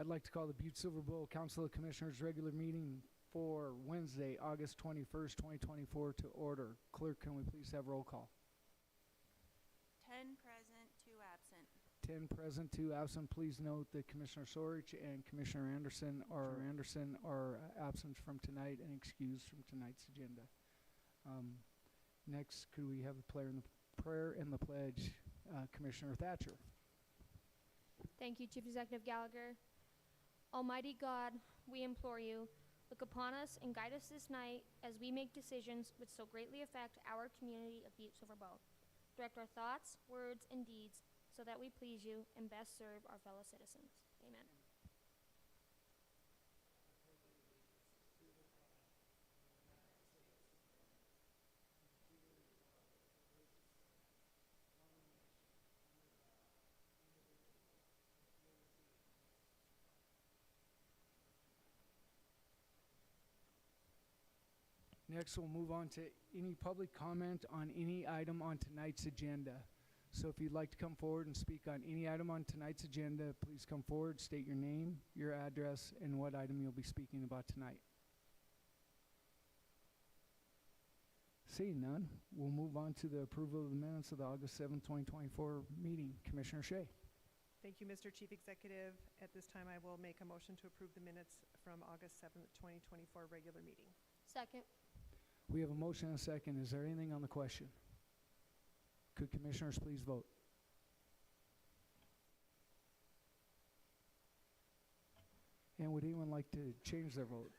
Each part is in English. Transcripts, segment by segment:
I'd like to call the Butte-Silver Bowl Council of Commissioners regular meeting for Wednesday, August 21st, 2024 to order. Clerk, can we please have roll call? 10 present, 2 absent. 10 present, 2 absent. Please note that Commissioner Sorich and Commissioner Anderson are absent from tonight and excused from tonight's agenda. Next, could we have the prayer and the pledge? Commissioner Thatcher. Thank you, Chief Executive Gallagher. Almighty God, we implore you, look upon us and guide us this night as we make decisions which so greatly affect our community of Butte-Silver Bow. Direct our thoughts, words, and deeds so that we please you and best serve our fellow citizens. Amen. Next, we'll move on to any public comment on any item on tonight's agenda. So if you'd like to come forward and speak on any item on tonight's agenda, please come forward, state your name, your address, and what item you'll be speaking about tonight. Seeing none, we'll move on to the approval of the minutes of the August 7th, 2024 meeting. Commissioner Shea. Thank you, Mr. Chief Executive. At this time, I will make a motion to approve the minutes from August 7th, 2024 regular meeting. Second. We have a motion and a second. Is there anything on the question? Could commissioners please vote? And would anyone like to change their vote?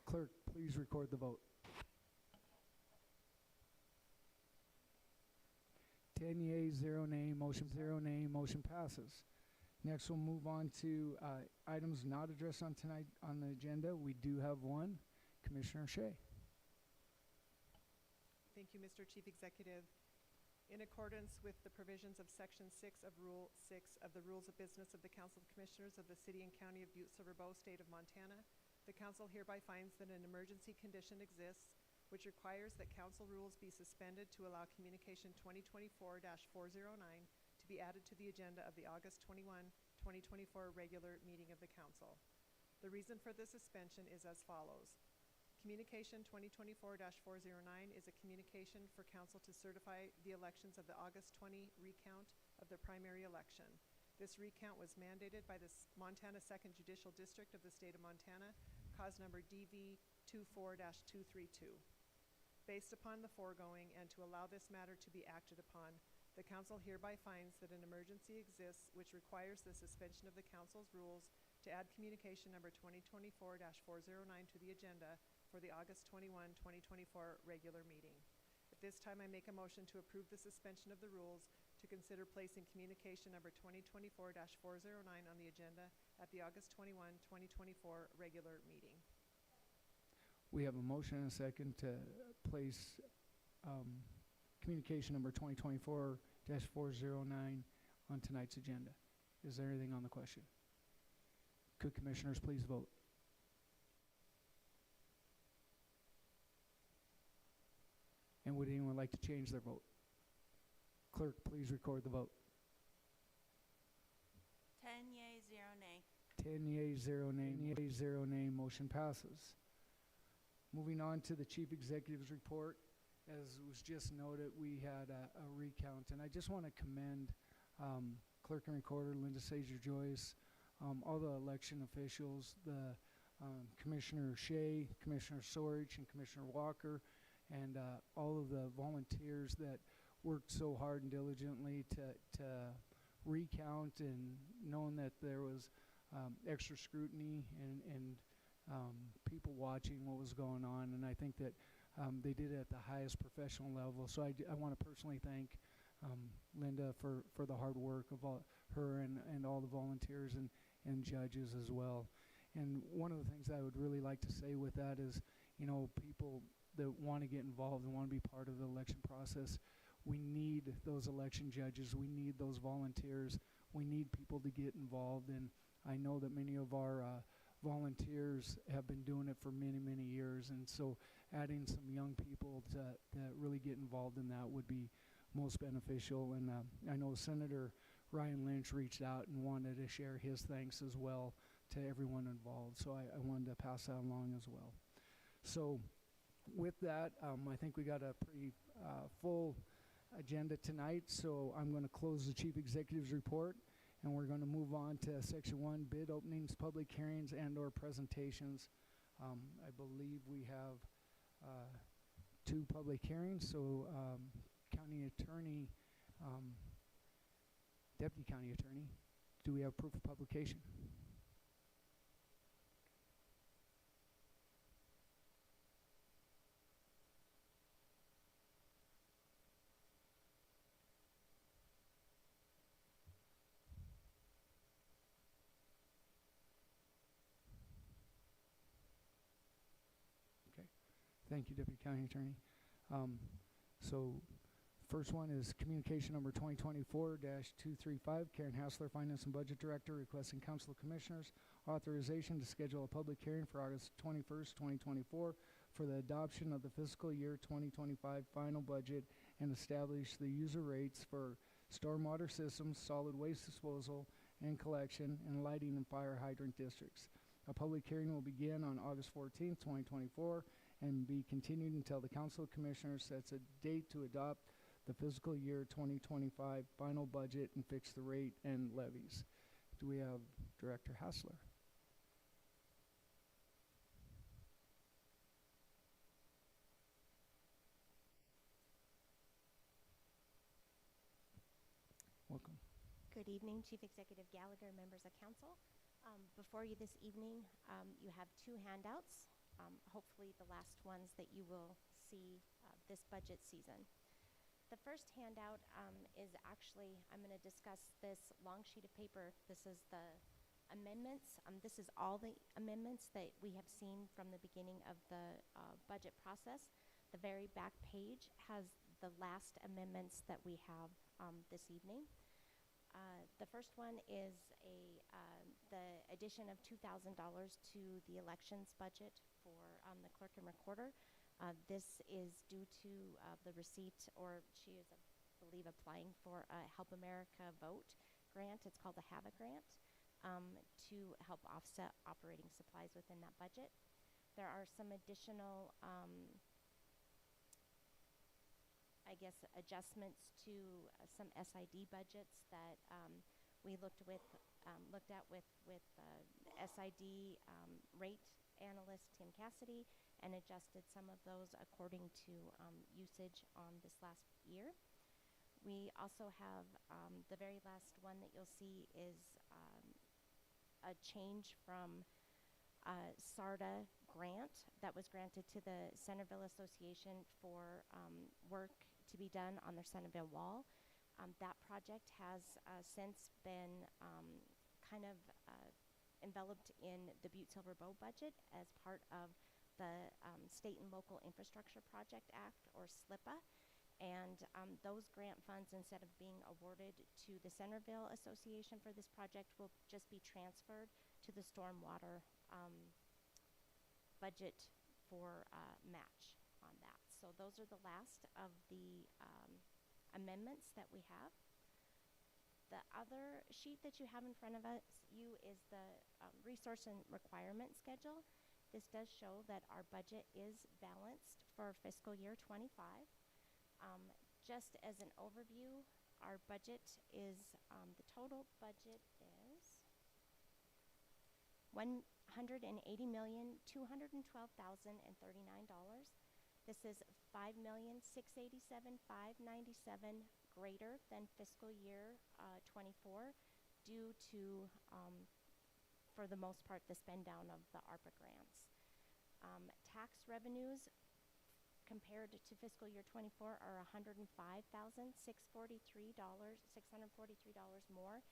Clerk, please record the vote. 10 yeas, 0 nay, motion passes. Next, we'll move on to items not addressed on tonight on the agenda. We do have one. Commissioner Shea. Thank you, Mr. Chief Executive. In accordance with the provisions of Section 6 of Rule 6 of the Rules of Business of the Council of Commissioners of the City and County of Butte-Silver Bow, State of Montana, the Council hereby finds that an emergency condition exists which requires that Council rules be suspended to allow Communication 2024-409 to be added to the agenda of the August 21, 2024 regular meeting of the Council. The reason for the suspension is as follows. Communication 2024-409 is a communication for Council to certify the elections of the August 20 recount of the primary election. This recount was mandated by the Montana 2nd Judicial District of the State of Montana, cause number DV24-232. Based upon the foregoing and to allow this matter to be acted upon, the Council hereby finds that an emergency exists which requires the suspension of the Council's rules to add communication number 2024-409 to the agenda for the August 21, 2024 regular meeting. At this time, I make a motion to approve the suspension of the rules to consider placing communication number 2024-409 on the agenda at the August 21, 2024 regular meeting. We have a motion and a second to place communication number 2024-409 on tonight's agenda. Is there anything on the question? Could commissioners please vote? And would anyone like to change their vote? Clerk, please record the vote. 10 yeas, 0 nay. 10 yeas, 0 nay, motion passes. Moving on to the Chief Executive's report. As was just noted, we had a recount, and I just want to commend Clerk and Recorder Linda Sazer-Joyce, all the election officials, the Commissioner Shea, Commissioner Sorich, and Commissioner Walker, and all of the volunteers that worked so hard and diligently to recount, and knowing that there was extra scrutiny and people watching what was going on, and I think that they did it at the highest professional level. So I want to personally thank Linda for the hard work of her and all the volunteers and judges as well. And one of the things I would really like to say with that is, you know, people that want to get involved and want to be part of the election process, we need those election judges, we need those volunteers, we need people to get involved. And I know that many of our volunteers have been doing it for many, many years, and so adding some young people to really get involved in that would be most beneficial. And I know Senator Ryan Lynch reached out and wanted to share his thanks as well to everyone involved. So I wanted to pass that along as well. So with that, I think we got a pretty full agenda tonight. So I'm going to close the Chief Executive's report, and we're going to move on to Section 1, bid openings, public hearings, and/or presentations. I believe we have 2 public hearings. So County Attorney, Deputy County Attorney, do we have proof of publication? Okay, thank you, Deputy County Attorney. So first one is communication number 2024-235. Karen Hassler, Finance and Budget Director, requesting Council of Commissioners authorization to schedule a public hearing for August 21st, 2024 for the adoption of the fiscal year 2025 final budget and establish the user rates for stormwater systems, solid waste disposal and collection, and lighting and fire hydrant districts. A public hearing will begin on August 14th, 2024 and be continued until the Council of Commissioners sets a date to adopt the fiscal year 2025 final budget and fix the rate and levies. Do we have Director Hassler? Welcome. Good evening, Chief Executive Gallagher, members of council. Before you this evening, you have 2 handouts, hopefully the last ones that you will see this budget season. The first handout is actually, I'm going to discuss this long sheet of paper. This is the amendments. This is all the amendments that we have seen from the beginning of the budget process. The very back page has the last amendments that we have this evening. The first one is the addition of $2,000 to the elections budget for the clerk and recorder. This is due to the receipt, or she is, I believe, applying for a Help America Vote grant. It's called the HAVA grant, to help offset operating supplies within that budget. There are some additional I guess, adjustments to some SID budgets that we looked at with SID rate analyst Tim Cassidy, and adjusted some of those according to usage on this last year. We also have the very last one that you'll see is a change from SARTA grant that was granted to the Centerville Association for work to be done on their Centerville wall. That project has since been kind of enveloped in the Butte-Silver budget as part of the State and Local Infrastructure Project Act, or SLIPA. And those grant funds, instead of being awarded to the Centerville Association for this project, will just be transferred to the stormwater budget for match on that. So those are the last of the amendments that we have. The other sheet that you have in front of you is the resource and requirement schedule. This does show that our budget is balanced for fiscal year 25. Just as an overview, our budget is, the total budget is $180,212,039. This is $5,687,597 greater than fiscal year 24 due to, for the most part, the spend down of the ARPA grants. Tax revenues compared to fiscal year 24 are $105,643 more.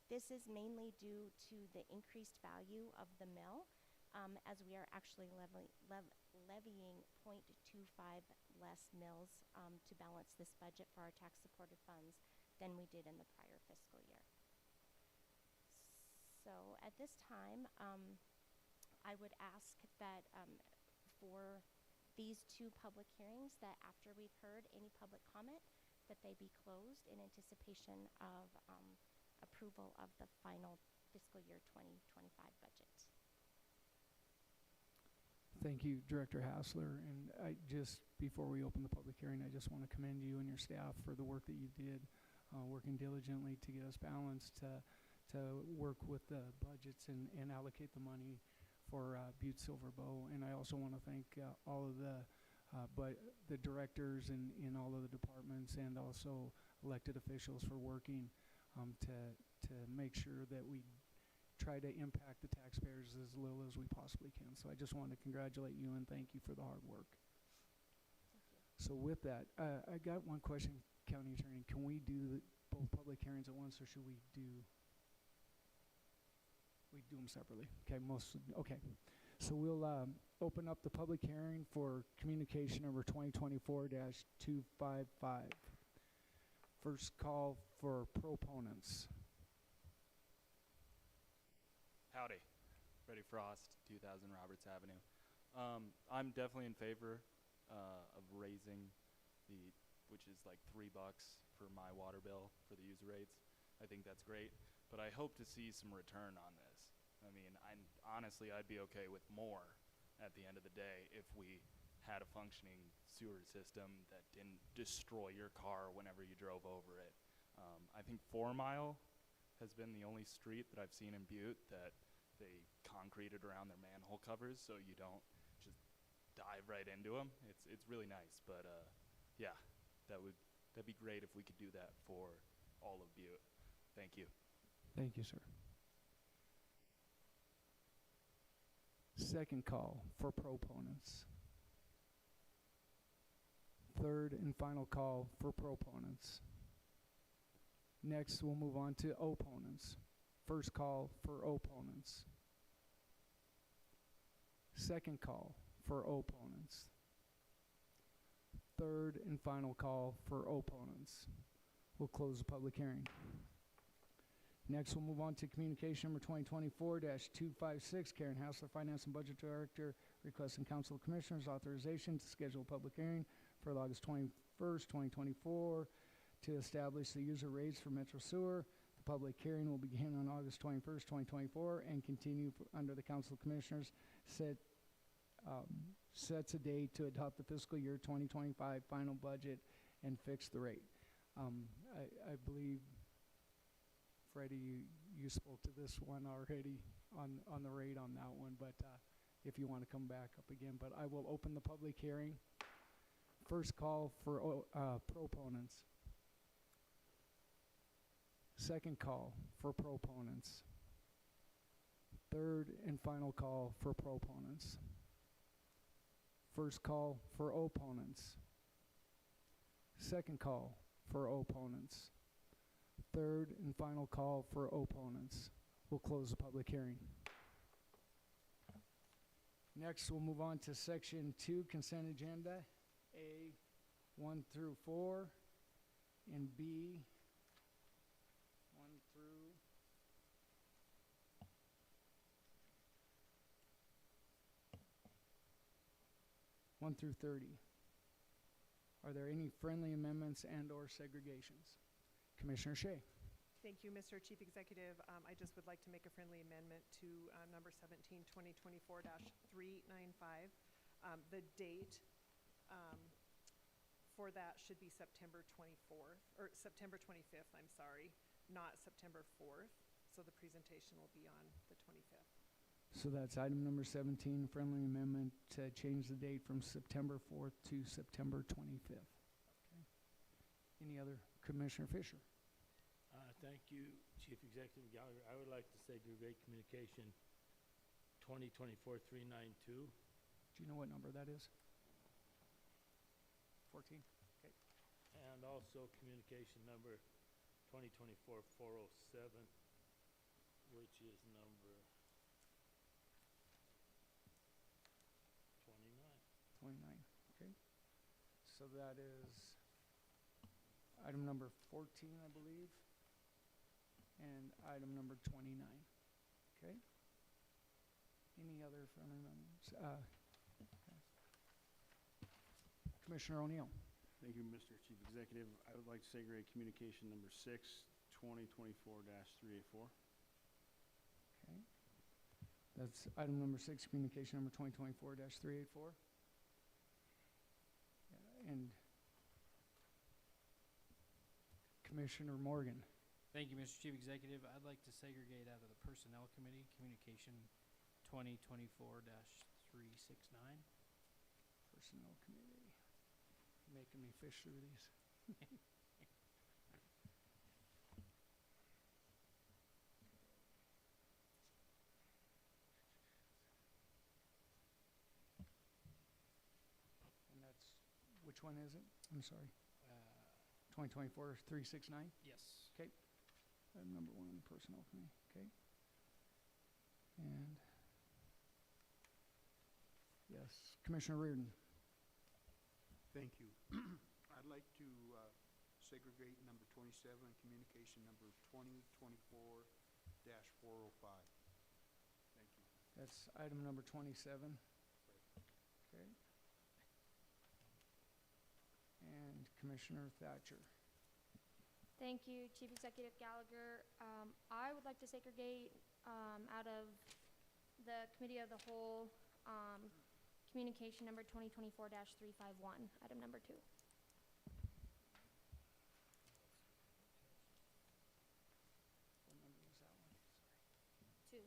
This is mainly due to the increased value of the mill, as we are actually levying 0.25 less mills to balance this budget for our tax-supported funds than we did in the prior fiscal year. So at this time, I would ask that for these 2 public hearings, that after we've heard any public comment, that they be closed in anticipation of approval of the final fiscal year 2025 budget. Thank you, Director Hassler. And before we open the public hearing, I just want to commend you and your staff for the work that you did, working diligently to get us balanced, to work with the budgets and allocate the money for Butte-Silver Bow. And I also want to thank all of the directors in all of the departments and also elected officials for working to make sure that we try to impact the taxpayers as little as we possibly can. So I just want to congratulate you and thank you for the hard work. Thank you. So with that, I got one question, County Attorney. Can we do both public hearings at once, or should we do them separately? Okay. So we'll open up the public hearing for communication number 2024-255. First call for proponents. Howdy, Freddie Frost, 2000 Roberts Avenue. I'm definitely in favor of raising which is like $3 for my water bill for the user rates. I think that's great, but I hope to see some return on this. I mean, honestly, I'd be okay with more at the end of the day if we had a functioning sewer system that didn't destroy your car whenever you drove over it. I think 4 Mile has been the only street that I've seen in Butte that they concreted around their manhole covers so you don't just dive right into them. It's really nice, but yeah, that'd be great if we could do that for all of Butte. Thank you. Thank you, sir. Second call for proponents. Third and final call for proponents. Next, we'll move on to opponents. First call for opponents. Second call for opponents. Third and final call for opponents. We'll close the public hearing. Next, we'll move on to communication number 2024-256. Karen Hassler, Finance and Budget Director, requesting Council of Commissioners authorization to schedule a public hearing for August 21st, 2024 to establish the user rates for Metro Sewer. The public hearing will begin on August 21st, 2024 and continue under the Council of Commissioners. Sets a date to adopt the fiscal year 2025 final budget and fix the rate. I believe, Freddie, you spoke to this one already on the rate on that one, but if you want to come back up again. But I will open the public hearing. First call for proponents. Second call for proponents. Third and final call for proponents. First call for opponents. Second call for opponents. Third and final call for opponents. We'll close the public hearing. Next, we'll move on to Section 2, Consent Agenda, A 1 through 4, and B 1 through 1 through 30. Are there any friendly amendments and or segregations? Commissioner Shea. Thank you, Mr. Chief Executive. I just would like to make a friendly amendment to number 17, 2024-395. The date for that should be September 24th, or September 25th, I'm sorry, not September 4th. So the presentation will be on the 25th. So that's item number 17, friendly amendment to change the date from September 4th to September 25th. Okay. Any other? Commissioner Fisher. Thank you, Chief Executive Gallagher. I would like to segregate communication 2024-392. Do you know what number that is? 14. Okay. And also communication number 2024-407, which is number 29. 29. Okay. So that is item number 14, I believe, and item number 29. Okay. Any other friendly amendments? Okay. Commissioner O'Neill. Thank you, Mr. Chief Executive. I would like to segregate communication number 6, 2024-384. Okay. That's item number 6, communication number 2024-384. And Commissioner Morgan. Thank you, Mr. Chief Executive. I'd like to segregate out of the Personnel Committee, Communication 2024-369. Personnel Committee. Making me fish through these. And that's, which one is it? I'm sorry. 2024-369? Yes. Item number 1 on the Personnel Committee. Okay. And yes, Commissioner Reardon. Thank you. I'd like to segregate number 27, communication number 2024-405. Thank you. That's item number 27. Okay. And Commissioner Thatcher. Thank you, Chief Executive Gallagher. I would like to segregate out of the Committee of the Whole communication number 2024-351, item number 2. What number was that one? Sorry. 2.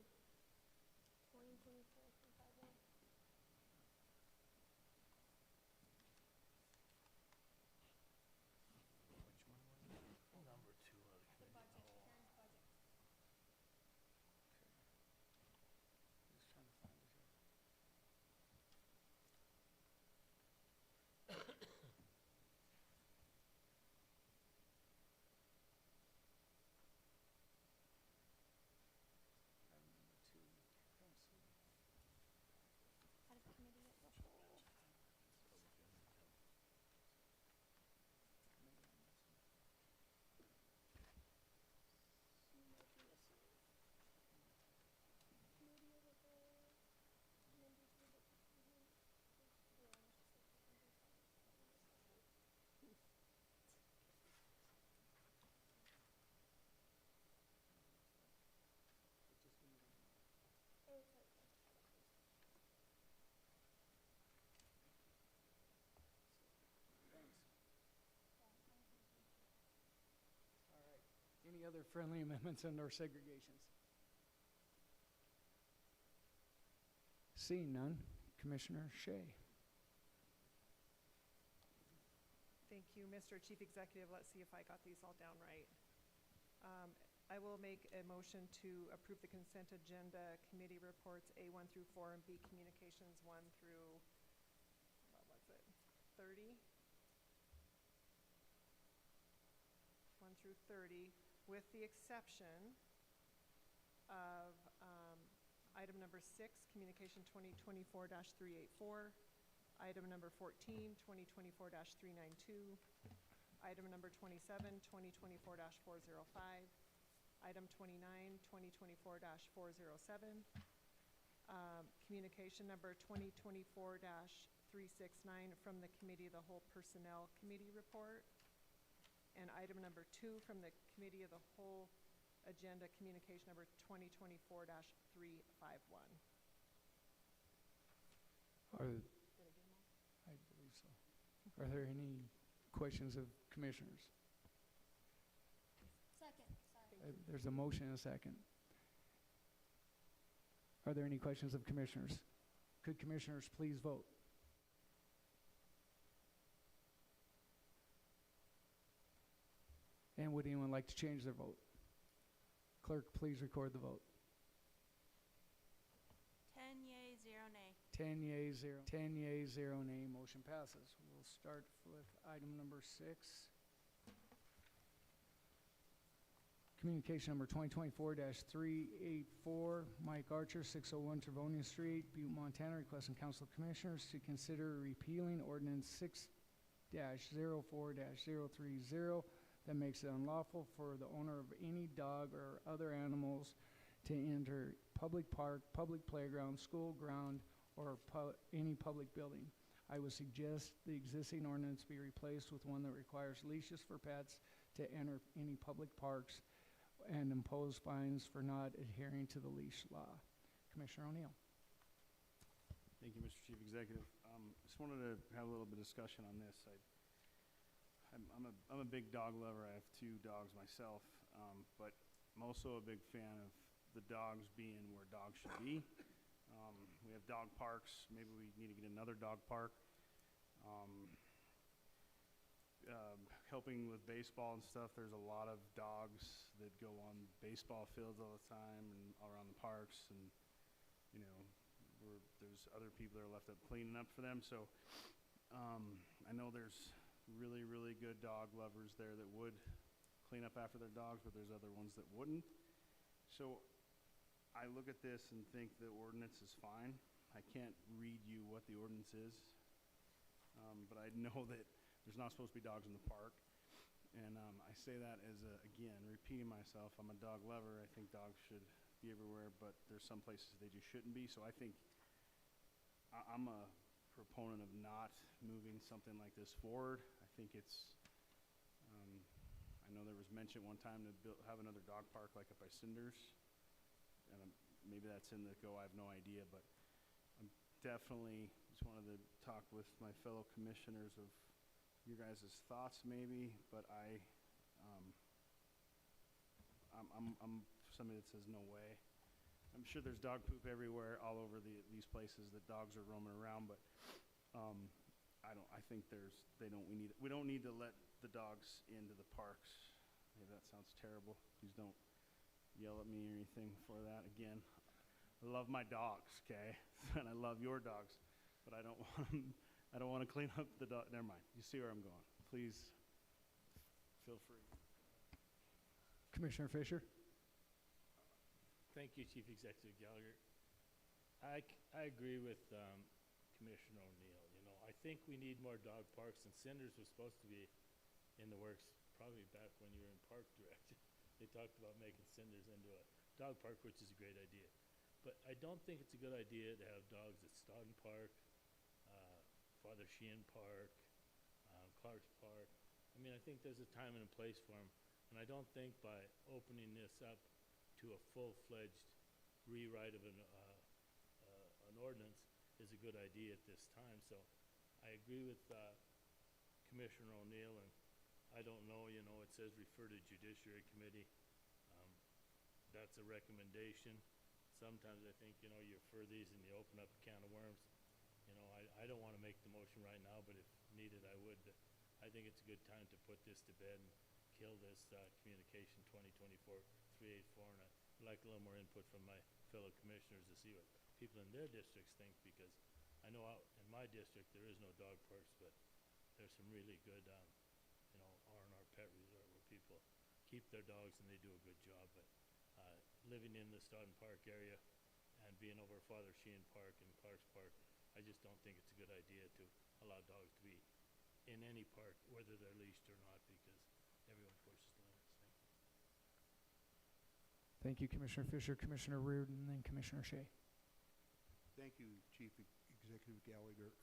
2024-351. Number 2 on the committee. Just trying to find it here. Item number 2. Don't see it. Out of Committee of the Whole. Maybe I'm missing it. You might be missing it. Committee of the Whole. Number 3. Yeah, I should say 255. Just give me one moment. Oh, sorry. Thanks. All right. Any other friendly amendments and/or segregations? Seeing none, Commissioner Shea. Thank you, Mr. Chief Executive. Let's see if I got these all down right. I will make a motion to approve the consent agenda committee reports A1 through 4 and B communications 1 through, what was it, 30? 1 through 30, with the exception of item number 6, communication 2024-384, item number 14, 2024-392, item number 27, 2024-405, item 29, 2024-407, communication number 2024-369 from the Committee of the Whole Personnel Committee report, and item number 2 from the Committee of the Whole agenda communication number 2024-351. I believe so. Are there any questions of commissioners? Second. There's a motion and a second. Are there any questions of commissioners? Could commissioners please vote? And would anyone like to change their vote? Clerk, please record the vote. 10 yea, 0 nay. 10 yeas, 0 nay. Motion passes. We'll start with item number 6. Communication number 2024-384, Mike Archer, 601 Travonia Street, Butte, Montana, requesting council commissioners to consider repealing ordinance 6-04-030 that makes it unlawful for the owner of any dog or other animals to enter public park, public playground, school ground, or any public building. I would suggest the existing ordinance be replaced with one that requires leashes for pets to enter any public parks, and impose fines for not adhering to the leash law. Commissioner O'Neill. Thank you, Mr. Chief Executive. Just wanted to have a little bit of discussion on this. I'm a big dog lover. I have 2 dogs myself, but I'm also a big fan of the dogs being where dogs should be. We have dog parks. Maybe we need to get another dog park. Helping with baseball and stuff, there's a lot of dogs that go on baseball fields all the time and all around the parks, and you know, there's other people that are left up cleaning up for them. So I know there's really, really good dog lovers there that would clean up after their dogs, but there's other ones that wouldn't. So I look at this and think the ordinance is fine. I can't read you what the ordinance is, but I know that there's not supposed to be dogs in the park. And I say that as, again, repeating myself. I'm a dog lover. I think dogs should be everywhere, but there's some places they just shouldn't be. So I think I'm a proponent of not moving something like this forward. I think it's, I know there was mention one time to have another dog park like up by Cinders. And maybe that's in the go, I have no idea, but I'm definitely just wanted to talk with my fellow commissioners of your guys' thoughts maybe, but I'm somebody that says no way. I'm sure there's dog poop everywhere all over these places that dogs are roaming around, but I think we don't need to let the dogs into the parks. Maybe that sounds terrible. Please don't yell at me or anything for that. Again, I love my dogs, okay? And I love your dogs, but I don't want to clean up the dog. Never mind. You see where I'm going. Please feel free. Commissioner Fisher. Thank you, Chief Executive Gallagher. I agree with Commissioner O'Neill. You know, I think we need more dog parks, and Cinders was supposed to be in the works probably back when you were in park director. They talked about making Cinders into a dog park, which is a great idea. But I don't think it's a good idea to have dogs at Stoughton Park, Father Sheehan Park, Clark's Park. I mean, I think there's a time and a place for them. And I don't think by opening this up to a full-fledged rewrite of an ordinance is a good idea at this time. So I agree with Commissioner O'Neill, and I don't know, you know, it says refer to Judiciary Committee. That's a recommendation. Sometimes I think, you know, you refer these and you open up a can of worms. You know, I don't want to make the motion right now, but if needed, I would. I think it's a good time to put this to bed and kill this communication 2024-384, and I'd like a little more input from my fellow commissioners to see what people in their districts think, because I know out in my district there is no dog parks, but there's some really good, you know, R&R pet resort where people keep their dogs and they do a good job. But living in the Stoughton Park area and being over Father Sheehan Park and Clark's Park, I just don't think it's a good idea to allow dogs to be in any park, whether they're leashed or not, because everyone pushes the limits. Thank you, Commissioner Fisher. Commissioner Reardon, and then Commissioner Shea. Thank you, Chief Executive Gallagher.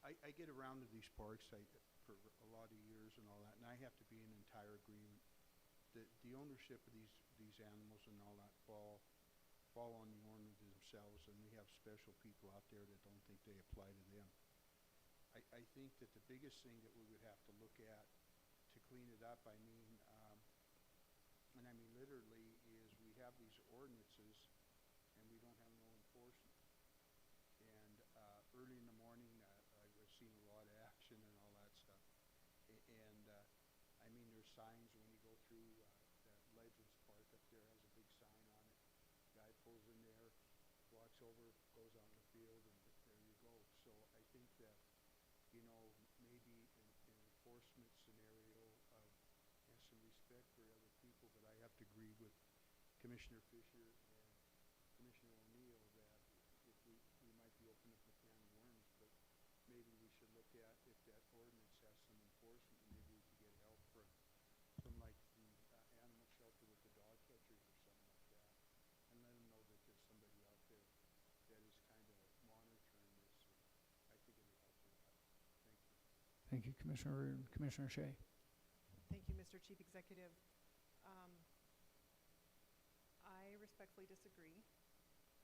I get around to these parks for a lot of years and all that, and I have to be in entire agreement. The ownership of these animals and all that fall on the owners themselves, and we have special people out there that don't think they apply to them. I think that the biggest thing that we would have to look at to clean it up, I mean literally, is we have these ordinances and we don't have no enforcement. And early in the morning, I've seen a lot of action and all that stuff. And I mean, there's signs when you go through that Legends Park up there, has a big sign on it. Guy pulls in there, walks over, goes out in the field, and there you go. So I think that, you know, maybe an enforcement scenario and some respect for other people, but I have to agree with Commissioner Fisher and Commissioner O'Neill that if we might be opening up a can of worms, but maybe we should look at if that ordinance has some enforcement, maybe we could get help from like the animal shelter with the dog catchers or something like that, and let them know that there's somebody out there that is kind of monitoring this. I think it would help a lot. Thank you. Thank you, Commissioner Reardon. Commissioner Shea. Thank you, Mr. Chief Executive. I respectfully disagree.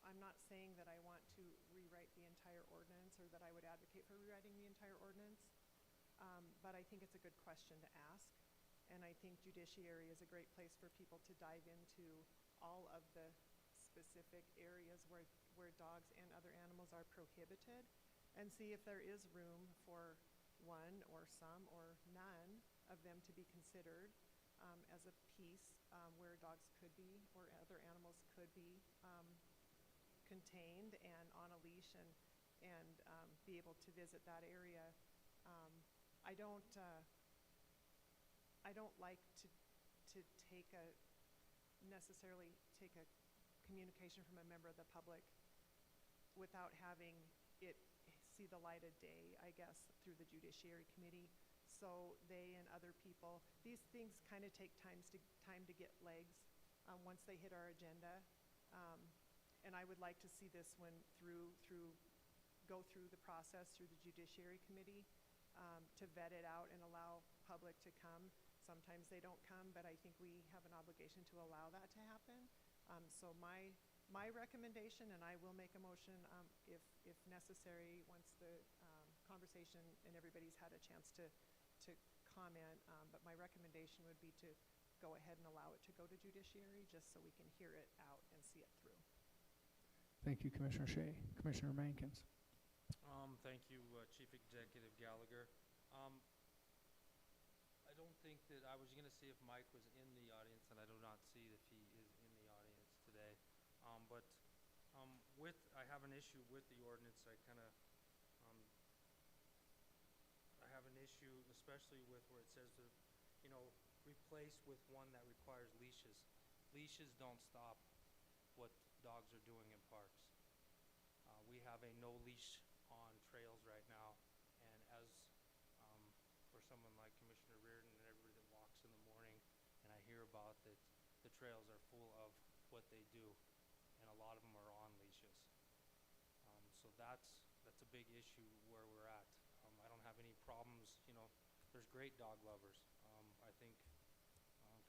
I'm not saying that I want to rewrite the entire ordinance or that I would advocate for rewriting the entire ordinance, but I think it's a good question to ask. And I think judiciary is a great place for people to dive into all of the specific areas where dogs and other animals are prohibited and see if there is room for one or some or none of them to be considered as a piece where dogs could be or other animals could be contained and on a leash and be able to visit that area. I don't like to necessarily take a communication from a member of the public without having it see the light of day, I guess, through the Judiciary Committee. So they and other people, these things kind of take time to get legs once they hit our agenda. And I would like to see this one go through the process through the Judiciary Committee to vet it out and allow public to come. Sometimes they don't come, but I think we have an obligation to allow that to happen. So my recommendation, and I will make a motion if necessary once the conversation and everybody's had a chance to comment, but my recommendation would be to go ahead and allow it to go to judiciary just so we can hear it out and see it through. Thank you, Commissioner Shea. Commissioner Mankins. Thank you, Chief Executive Gallagher. I don't think that I was going to see if Mike was in the audience, and I do not see if he is in the audience today. I have an issue with the ordinance. I have an issue, especially with where it says to, replace with one that requires leashes. Leashes don't stop what dogs are doing in parks. We have a no leash on trails right now, and as for someone like Commissioner Reardon and everybody that walks in the morning, and I hear about that the trails are full of what they do, and a lot of them are on leashes. So that's a big issue where we're at. I don't have any problems, there's great dog lovers. I think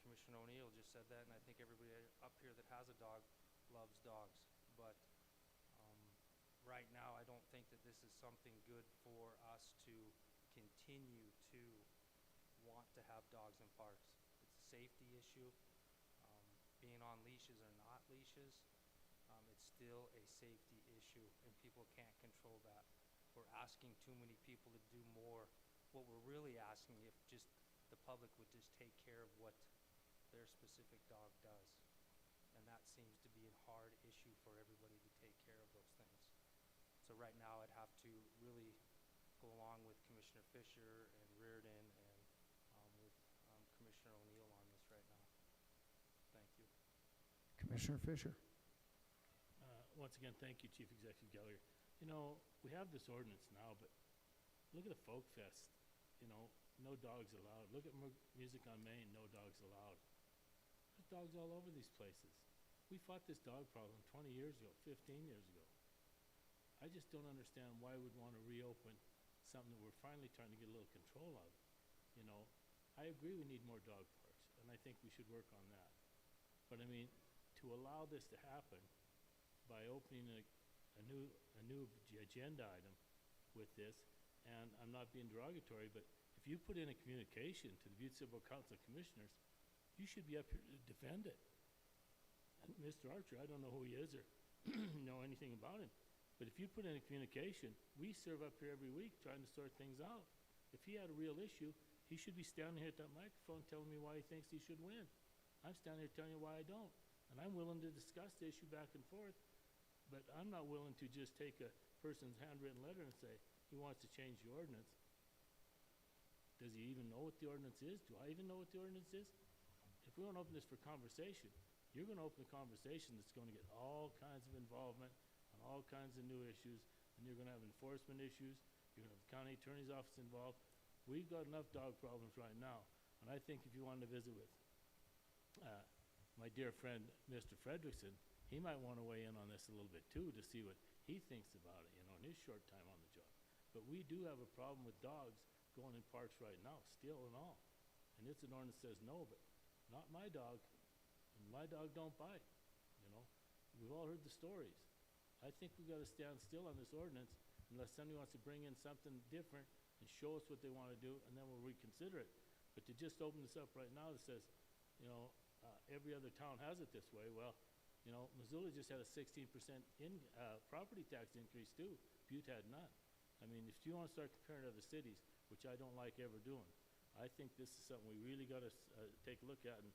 Commissioner O'Neill just said that, and I think everybody up here that has a dog loves dogs. But right now, I don't think that this is something good for us to continue to want to have dogs in parks. It's a safety issue. Being on leashes or not leashes, it's still a safety issue, and people can't control that. We're asking too many people to do more. What we're really asking, if just the public would just take care of what their specific dog does. And that seems to be a hard issue for everybody to take care of those things. So right now I'd have to really go along with Commissioner Fisher and Reardon and with Commissioner O'Neill on this right now. Thank you. Commissioner Fisher. Once again, thank you, Chief Executive Gallagher. We have this ordinance now, but look at the Folk Fest. No dogs allowed. Look at Music on Main, no dogs allowed. There's dogs all over these places. We fought this dog problem 20 years ago, 15 years ago. I just don't understand why we'd want to reopen something that we're finally trying to get a little control of. I agree we need more dog parks, and I think we should work on that. But I mean, to allow this to happen by opening a new agenda item with this, and I'm not being derogatory, but if you put in a communication to the Butte-Silver Council of Commissioners, you should be up here to defend it. And Mr. Archer, I don't know who he is or know anything about him, but if you put in a communication, we serve up here every week trying to sort things out. If he had a real issue, he should be standing here at that microphone telling me why he thinks he should win. I'm standing here telling you why I don't. And I'm willing to discuss the issue back and forth, but I'm not willing to just take a person's handwritten letter and say he wants to change the ordinance. Does he even know what the ordinance is? Do I even know what the ordinance is? If we want to open this for conversation, you're going to open a conversation that's going to get all kinds of involvement on all kinds of new issues, and you're going to have enforcement issues. You're going to have the county attorney's office involved. We've got enough dog problems right now, and I think if you wanted to visit with my dear friend, Mr. Fredrickson, he might want to weigh in on this a little bit too to see what he thinks about it, in his short time on the job. But we do have a problem with dogs going in parks right now, still and all. And it's an ordinance that says no, but not my dog, and my dog don't bite, you know? We've all heard the stories. I think we've got to stand still on this ordinance unless somebody wants to bring in something different and show us what they want to do, and then we'll reconsider it. But to just open this up right now that says, you know, every other town has it this way, well, you know, Missoula just had a 16% property tax increase too. Butte had none. I mean, if you want to start comparing to other cities, which I don't like ever doing, I think this is something we really got to take a look at. And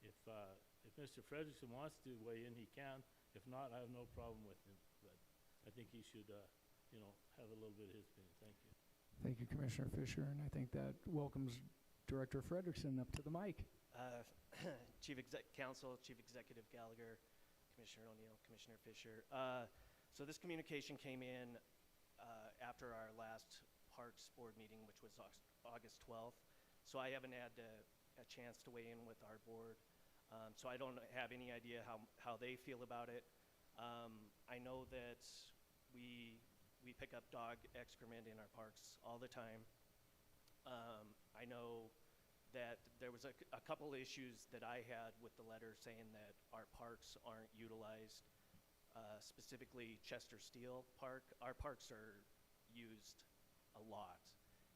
if Mr. Frederickson wants to weigh in, he can. If not, I have no problem with him. But I think he should, you know, have a little bit of his opinion. Thank you. Thank you, Commissioner Fisher, and I think that welcomes Director Frederickson up to the mic. Council, Chief Executive Gallagher, Commissioner O'Neill, Commissioner Fisher. So this communication came in after our last Parks Board meeting, which was August 12th. So I haven't had a chance to weigh in with our board. So I don't have any idea how they feel about it. I know that we pick up dog excrement in our parks all the time. I know that there was a couple issues that I had with the letter saying that our parks aren't utilized, specifically Chester Steel Park. Our parks are used a lot.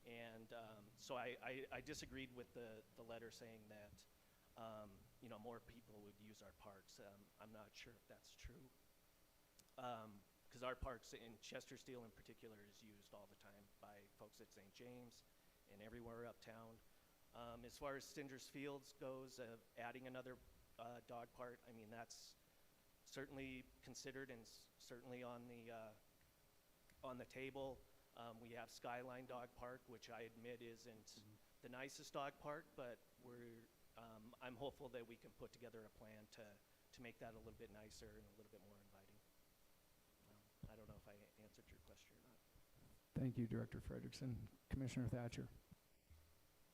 And so I disagreed with the letter saying that you know, more people would use our parks. I'm not sure if that's true. Because our parks in Chester Steel in particular is used all the time by folks at St. James and everywhere uptown. As far as Stinger's Fields goes, adding another dog park, I mean, that's certainly considered and certainly on the table. We have Skyline Dog Park, which I admit isn't the nicest dog park, but I'm hopeful that we can put together a plan to make that a little bit nicer and a little bit more inviting. I don't know if I answered your question or not. Thank you, Director Frederickson. Commissioner Thatcher.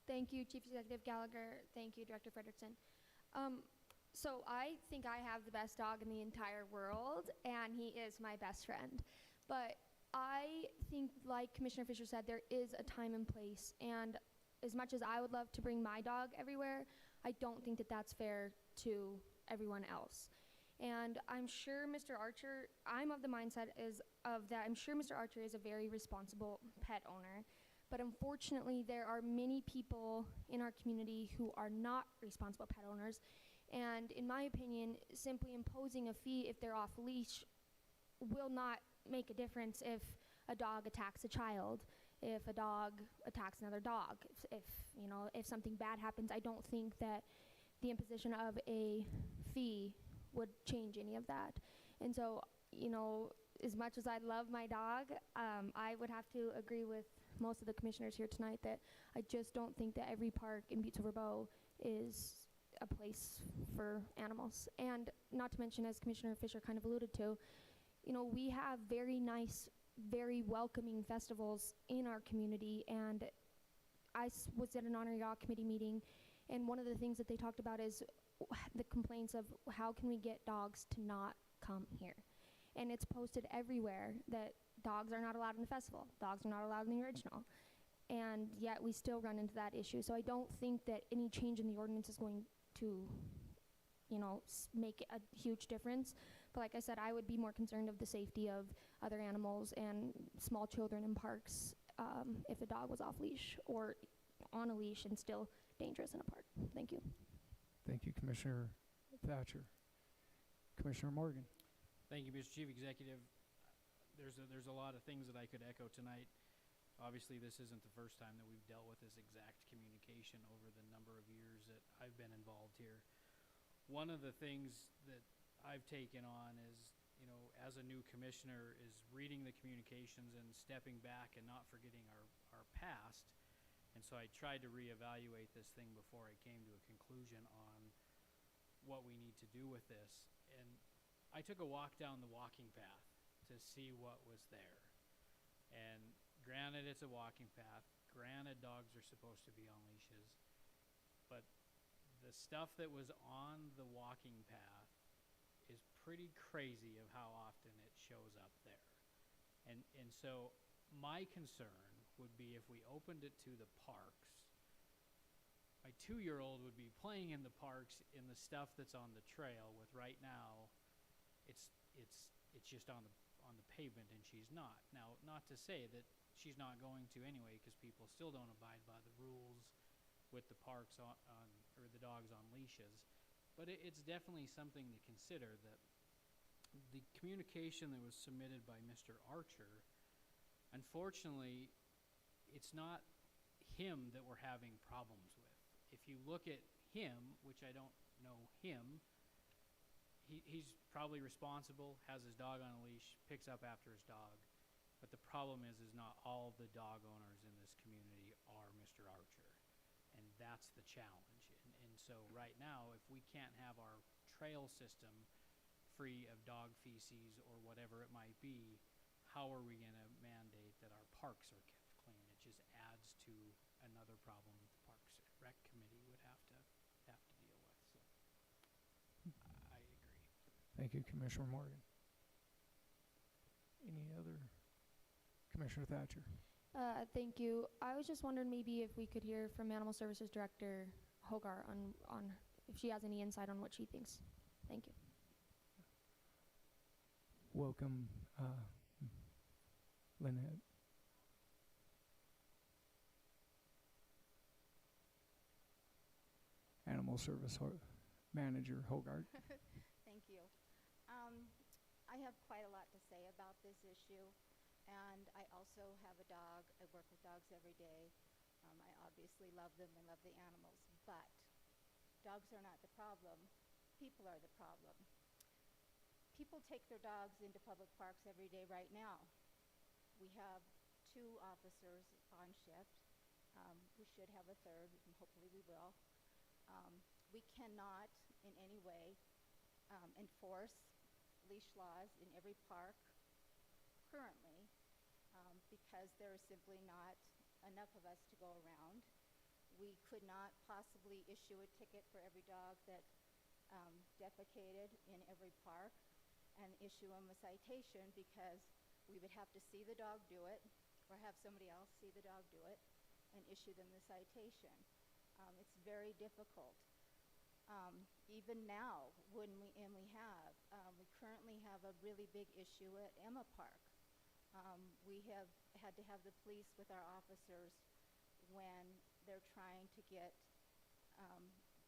Thank you, Chief Executive Gallagher. Thank you, Director Frederickson. So I think I have the best dog in the entire world, and he is my best friend. But I think, like Commissioner Fisher said, there is a time and place. And as much as I would love to bring my dog everywhere, I don't think that that's fair to everyone else. And I'm sure Mr. Archer, I'm of the mindset I'm sure Mr. Archer is a very responsible pet owner. But unfortunately, there are many people in our community who are not responsible pet owners. And in my opinion, simply imposing a fee if they're off leash will not make a difference if a dog attacks a child, if a dog attacks another dog. If something bad happens, I don't think that the imposition of a fee would change any of that. And so, you know, as much as I love my dog, I would have to agree with most of the commissioners here tonight that I just don't think that every park in Butte-Silver is a place for animals. And not to mention, as Commissioner Fisher kind of alluded to, you know, we have very nice, very welcoming festivals in our community. And I was at an Honor Yacht Committee meeting, and one of the things that they talked about is the complaints of how can we get dogs to not come here. And it's posted everywhere that dogs are not allowed in the festival, dogs are not allowed in the original, and yet we still run into that issue. So I don't think that any change in the ordinance is going to, you know, make a huge difference. But like I said, I would be more concerned of the safety of other animals and small children in parks if a dog was off leash or on a leash and still dangerous in a park. Thank you. Thank you, Commissioner Thatcher. Commissioner Morgan. Thank you, Mr. Chief Executive. There's a lot of things that I could echo tonight. Obviously, this isn't the first time that we've dealt with this exact communication over the number of years that I've been involved here. One of the things that I've taken on is, you know, as a new commissioner, is reading the communications and stepping back and not forgetting our past. And so I tried to reevaluate this thing before I came to a conclusion on what we need to do with this. And I took a walk down the walking path to see what was there. And granted, it's a walking path. Granted, dogs are supposed to be on leashes. But the stuff that was on the walking path is pretty crazy of how often it shows up there. And so my concern would be if we opened it to the parks, my 2-year-old would be playing in the parks in the stuff that's on the trail. With right now, it's just on the pavement, and she's not. Now, not to say that she's not going to anyway, because people still don't abide by the rules with the parks on or the dogs on leashes. But it's definitely something to consider, that the communication that was submitted by Mr. Archer, unfortunately, it's not him that we're having problems with. If you look at him, which I don't know him, he's probably responsible, has his dog on a leash, picks up after his dog. But the problem is not all the dog owners in this community are Mr. Archer. And that's the challenge. And so right now, if we can't have our trail system free of dog feces or whatever it might be, how are we going to mandate that our parks are kept clean? It just adds to another problem that the Parks and Rec Committee would have to deal with. So I agree. Thank you, Commissioner Morgan. Any other? Commissioner Thatcher. Thank you. I was just wondering maybe if we could hear from Animal Services Director Hogar on if she has any insight on what she thinks. Thank you. Welcome, Lynette. Animal Service Manager Hogart. Thank you. I have quite a lot to say about this issue, and I also have a dog. I work with dogs every day. I obviously love them and love the animals, but dogs are not the problem. People are the problem. People take their dogs into public parks every day right now. We have 2 officers on shift. We should have a third, and hopefully we will. We cannot in any way enforce leash laws in every park currently because there is simply not enough of us to go around. We could not possibly issue a ticket for every dog that defecated in every park and issue them a citation, because we would have to see the dog do it or have somebody else see the dog do it and issue them the citation. It's very difficult. Even now, we currently have a really big issue at Emma Park. We have had to have the police with our officers when they're trying to get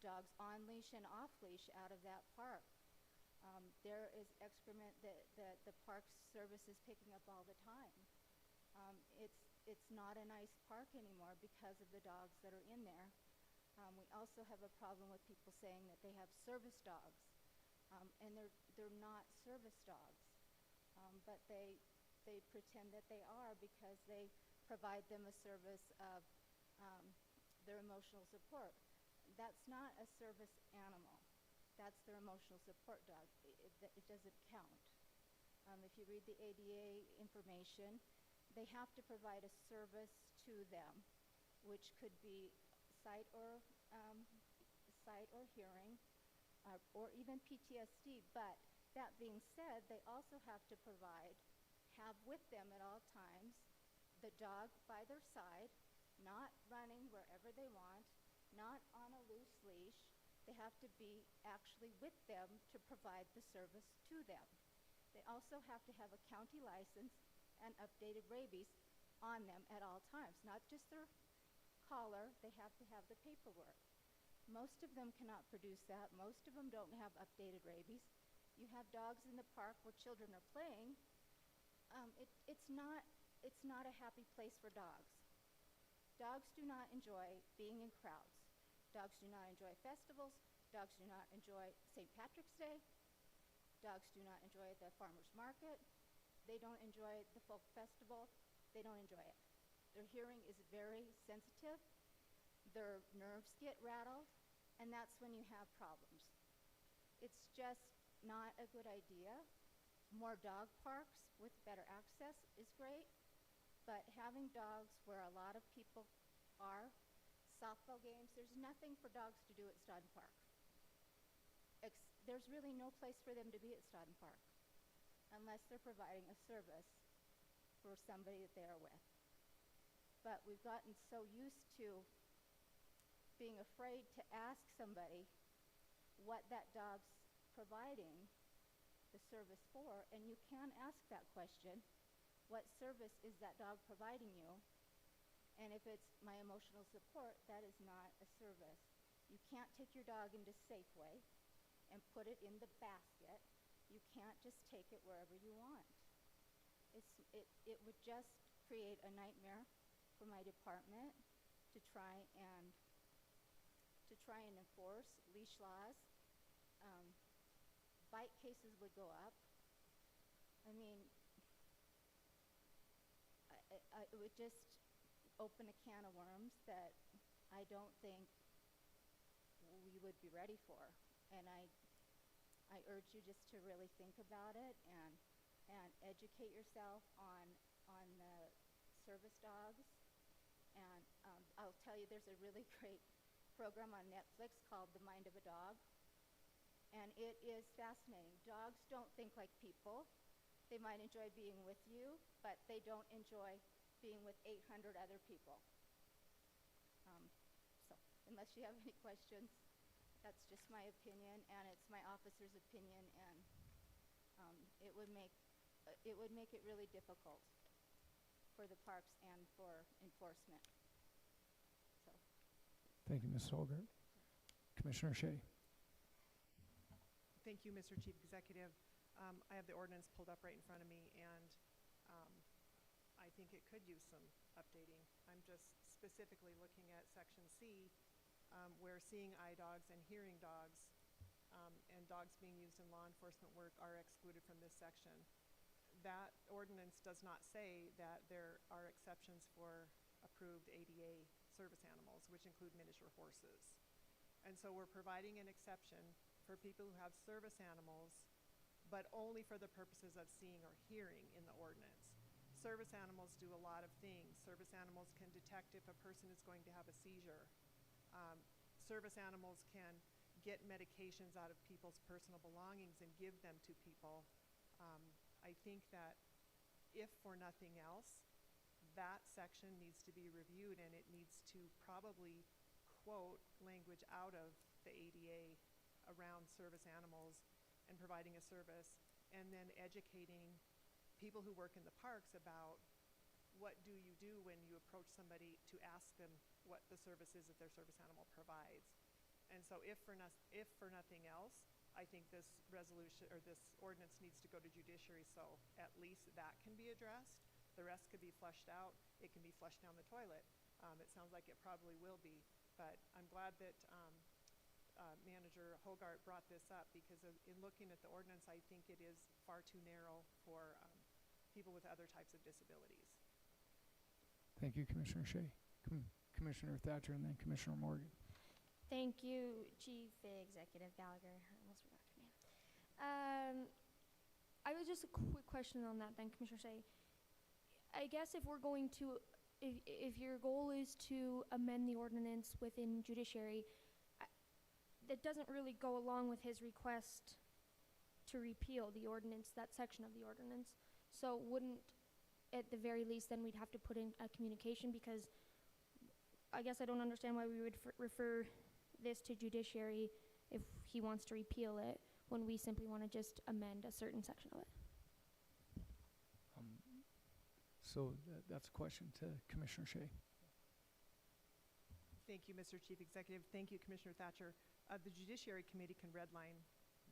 dogs on leash and off leash out of that park. There is excrement that the Park Service is picking up all the time. It's not a nice park anymore because of the dogs that are in there. We also have a problem with people saying that they have service dogs, and they're not service dogs, but they pretend that they are because they provide them a service of their emotional support. That's not a service animal. That's their emotional support dog. It doesn't count. If you read the ADA information, they have to provide a service to them, which could be sight or hearing, or even PTSD. But that being said, they also have to have with them at all times the dog by their side, not running wherever they want, not on a loose leash. They have to be actually with them to provide the service to them. They also have to have a county license and updated rabies on them at all times, not just their collar. They have to have the paperwork. Most of them cannot produce that. Most of them don't have updated rabies. You have dogs in the park where children are playing. It's not a happy place for dogs. Dogs do not enjoy being in crowds. Dogs do not enjoy festivals. Dogs do not enjoy St. Patrick's Day. Dogs do not enjoy the farmer's market. They don't enjoy the folk festival. They don't enjoy it. Their hearing is very sensitive. Their nerves get rattled, and that's when you have problems. It's just not a good idea. More dog parks with better access is great, but having dogs where a lot of people are, softball games, there's nothing for dogs to do at Stodden Park. There's really no place for them to be at Stodden Park unless they're providing a service for somebody that they are with. But we've gotten so used to being afraid to ask somebody what that dog's providing the service for, and you can ask that question. What service is that dog providing you? And if it's my emotional support, that is not a service. You can't take your dog into Safeway and put it in the basket. You can't just take it wherever you want. It would just create a nightmare for my department to try and enforce leash laws. Bite cases would go up. I mean, it would just open a can of worms that I don't think we would be ready for. And I urge you just to really think about it and educate yourself on the service dogs. And I'll tell you, there's a really great program on Netflix called The Mind of a Dog. And it is fascinating. Dogs don't think like people. They might enjoy being with you, but they don't enjoy being with 800 other people. So unless you have any questions, that's just my opinion, and it's my officer's opinion, and it would make it really difficult for the parks and for enforcement. So. Thank you, Ms. Holgart. Commissioner Shea. Thank you, Mr. Chief Executive. I have the ordinance pulled up right in front of me, and I think it could use some updating. I'm just specifically looking at Section C, where seeing eye dogs and hearing dogs and dogs being used in law enforcement work are excluded from this section. That ordinance does not say that there are exceptions for approved ADA service animals, which include miniature horses. And so we're providing an exception for people who have service animals, but only for the purposes of seeing or hearing in the ordinance. Service animals do a lot of things. Service animals can detect if a person is going to have a seizure. Service animals can get medications out of people's personal belongings and give them to people. I think that if for nothing else, that section needs to be reviewed, and it needs to probably quote language out of the ADA around service animals and providing a service, and then educating people who work in the parks about what do you do when you approach somebody to ask them what the service is that their service animal provides. And so if for nothing else, I think this resolution or this ordinance needs to go to judiciary, so at least that can be addressed. The rest could be flushed out. It can be flushed down the toilet. It sounds like it probably will be, but I'm glad that Manager Hogart brought this up, because in looking at the ordinance, I think it is far too narrow for people with other types of disabilities. Thank you, Commissioner Shea. Commissioner Thatcher, and then Commissioner Morgan. Thank you, Chief Executive Gallagher. I almost forgot your name. I was just a quick question on that then, Commissioner Shea. I guess if we're going to, if your goal is to amend the ordinance within judiciary, that doesn't really go along with his request to repeal the ordinance, that section of the ordinance. So wouldn't, at the very least, then we'd have to put in a communication, because I guess I don't understand why we would refer this to judiciary if he wants to repeal it, when we simply want to just amend a certain section of it. So that's a question to Commissioner Shea. Thank you, Mr. Chief Executive. Thank you, Commissioner Thatcher. The Judiciary Committee can redline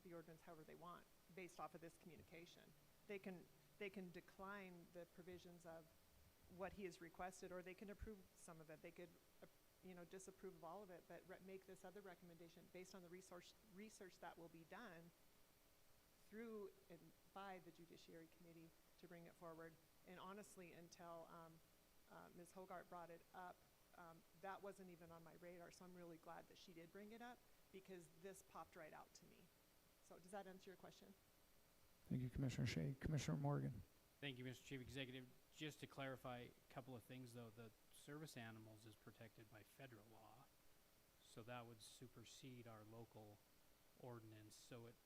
the ordinance however they want based off of this communication. They can decline the provisions of what he has requested, or they can approve some of it. They could disapprove of all of it, but make this other recommendation based on the research that will be done through and by the Judiciary Committee to bring it forward. And honestly, until Ms. Hogart brought it up, that wasn't even on my radar, so I'm really glad that she did bring it up, because this popped right out to me. So does that answer your question? Thank you, Commissioner Shea. Commissioner Morgan. Thank you, Mr. Chief Executive. Just to clarify a couple of things, though, the service animals is protected by federal law, so that would supersede our local ordinance. So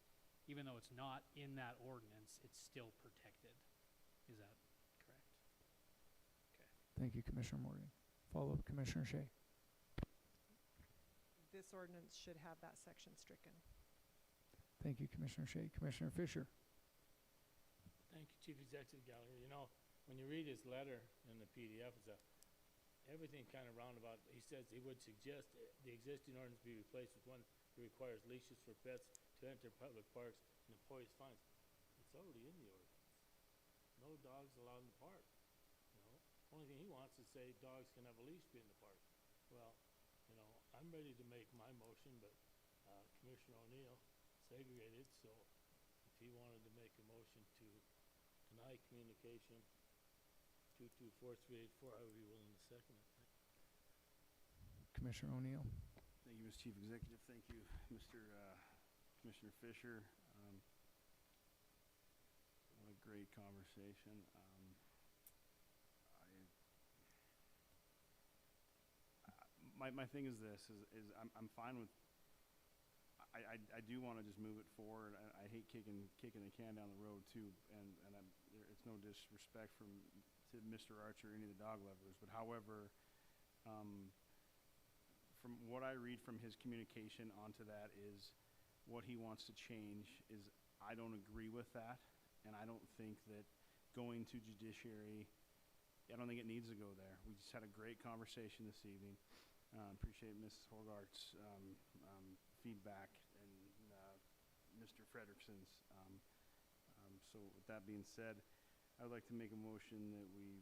even though it's not in that ordinance, it's still protected. Is that correct? Okay. Thank you, Commissioner Morgan. Follow-up, Commissioner Shea. this ordinance should have that section stricken. Thank you, Commissioner Shea. Commissioner Fisher. Thank you, Chief Executive Gallagher. You know, when you read his letter in the PDF, everything kind of roundabout. He says he would suggest the existing ordinance be replaced with one that requires leashes for pets to enter public parks and impose fines. It's already in the ordinance. No dogs allowed in the park. You know, only thing he wants is say dogs can have a leash be in the park. Well, you know, I'm ready to make my motion, but Commissioner O'Neill segregated, so if he wanted to make a motion to deny communication 224384, I would be willing to second it. Commissioner O'Neill. Thank you, Mr. Chief Executive. Thank you, Mr. Commissioner Fisher. What a great conversation. My thing is this: is I'm fine with. I do want to just move it forward. I hate kicking the can down the road too, and it's no disrespect to Mr. Archer or any of the dog lovers, but however, from what I read from his communication onto that is what he wants to change is I don't agree with that, and I don't think that going to judiciary, I don't think it needs to go there. We just had a great conversation this evening. Appreciate Mrs. Hogarth's feedback and Mr. Frederickson's. So with that being said, I would like to make a motion that we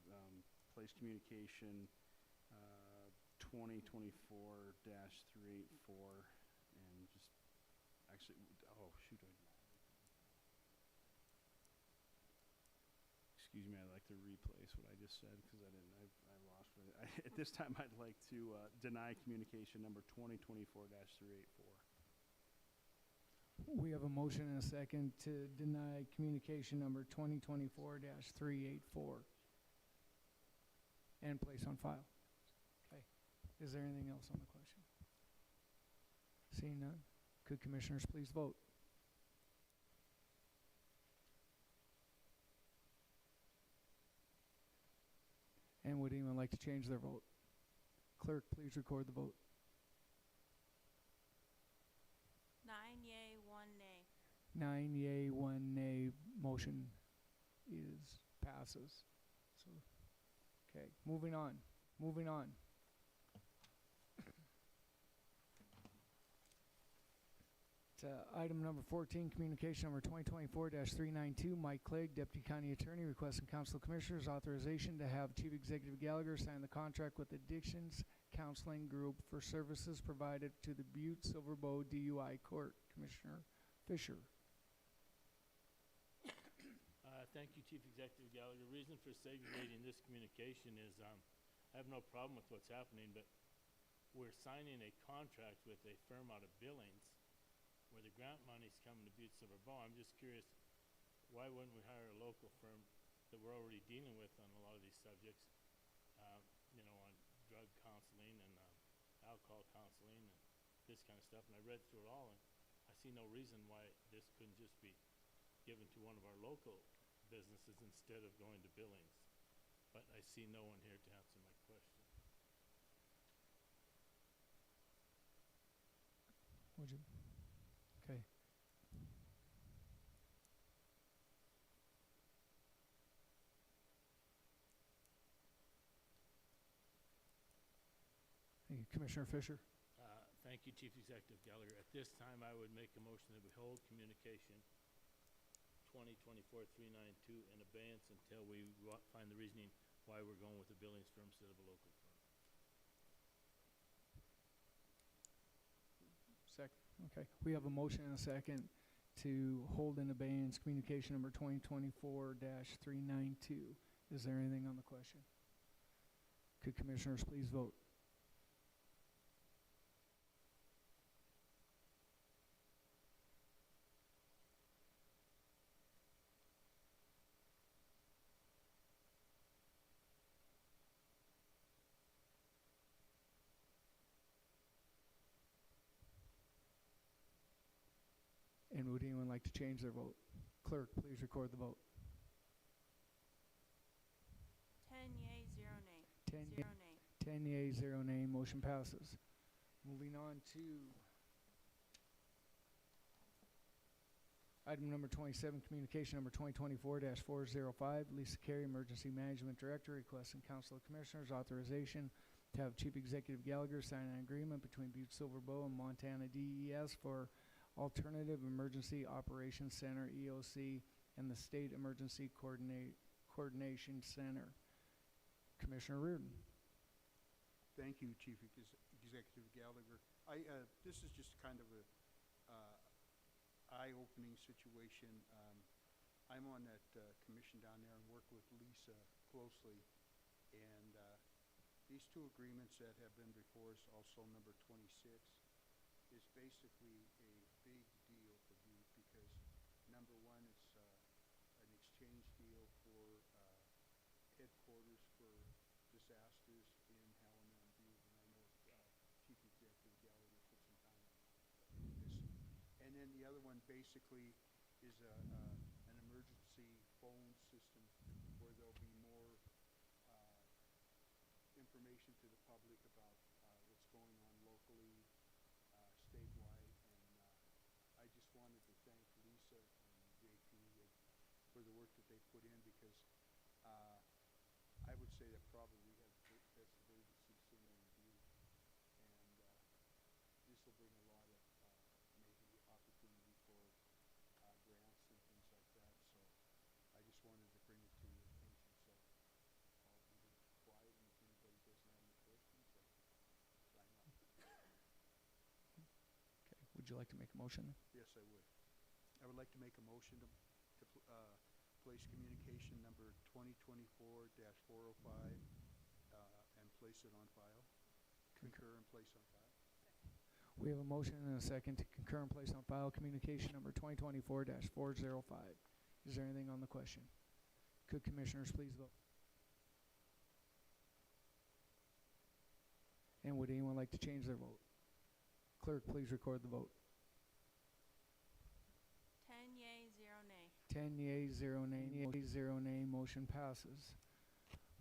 place communication 2024-384 and just actually, oh shoot, excuse me, I'd like to replace what I just said because I lost it. At this time, I'd like to deny communication number 2024-384. We have a motion and a second to deny communication number 2024-384 and place on file. Okay. Is there anything else on the question? Seeing none, could commissioners please vote? And would anyone like to change their vote? Clerk, please record the vote. 9 yea, 1 nay. 9 yea, 1 nay. Motion passes. So, okay, moving on. To item number 14, communication number 2024-392. Mike Clegg, Deputy County Attorney, requesting Council of Commissioners authorization to have Chief Executive Gallagher sign the contract with Addictions Counseling Group for services provided to the Butte-Silver DUI Court. Commissioner Fisher. Thank you, Chief Executive Gallagher. The reason for segregating this communication is I have no problem with what's happening, but we're signing a contract with a firm out of Billings where the grant money's coming to Butte-Silver. I'm just curious, why wouldn't we hire a local firm that we're already dealing with on a lot of these subjects, you know, on drug counseling and alcohol counseling and this kind of stuff. And I read through it all, and I see no reason why this couldn't just be given to one of our local businesses instead of going to Billings. But I see no one here to answer my question. Would you? Okay. Thank you. Commissioner Fisher. Thank you, Chief Executive Gallagher. At this time, I would make a motion that we hold communication 2024-392 in abeyance until we find the reasoning why we're going with the Billings firm instead of a local firm. Second. Okay. We have a motion and a second to hold in abeyance communication number 2024-392. Is there anything on the question? Could commissioners please vote? And would anyone like to change their vote? Clerk, please record the vote. 10 yea, 0 nay. 10 0 nay. 10 yea, 0 nay. Motion passes. Moving on to item number 27, communication number 2024-405, Lisa Carey, Emergency Management Director, requesting Council of Commissioners authorization to have Chief Executive Gallagher sign an agreement between Butte-Silver and Montana DES for Alternative Emergency Operations Center, EOC, and the State Emergency Coordination Center. Commissioner Reardon. Thank you, Chief Executive Gallagher. This is just kind of a eye-opening situation. I'm on that commission down there and work with Lisa closely, and these two agreements that have been before us, also number 26, is basically a big deal for Butte because number one, it's an exchange deal for headquarters for disasters in Helena and Butte, and I know Chief Executive Gallagher put some time in this. And then the other one basically is an emergency phone system where there'll be more information to the public about what's going on locally, statewide, and I just wanted to thank Lisa and JP for the work that they put in because I would say that probably we have the best emergency center in Butte, and this will bring a lot of maybe opportunity for grants and things like that. So I just wanted to bring it to your attention. So I'll be quiet, and if anybody doesn't have any questions, I can sign off. Okay. Would you like to make a motion? Yes, I would. I would like to make a motion to place communication number 2024-405 and place it on file. Concur and place on file. We have a motion and a second to concur and place on file communication number 2024-405. Is there anything on the question? Could commissioners please vote? And would anyone like to change their vote? Clerk, please record the vote. 10 yea, 0 nay. 10 yea, 0 nay, 0 nay, motion passes.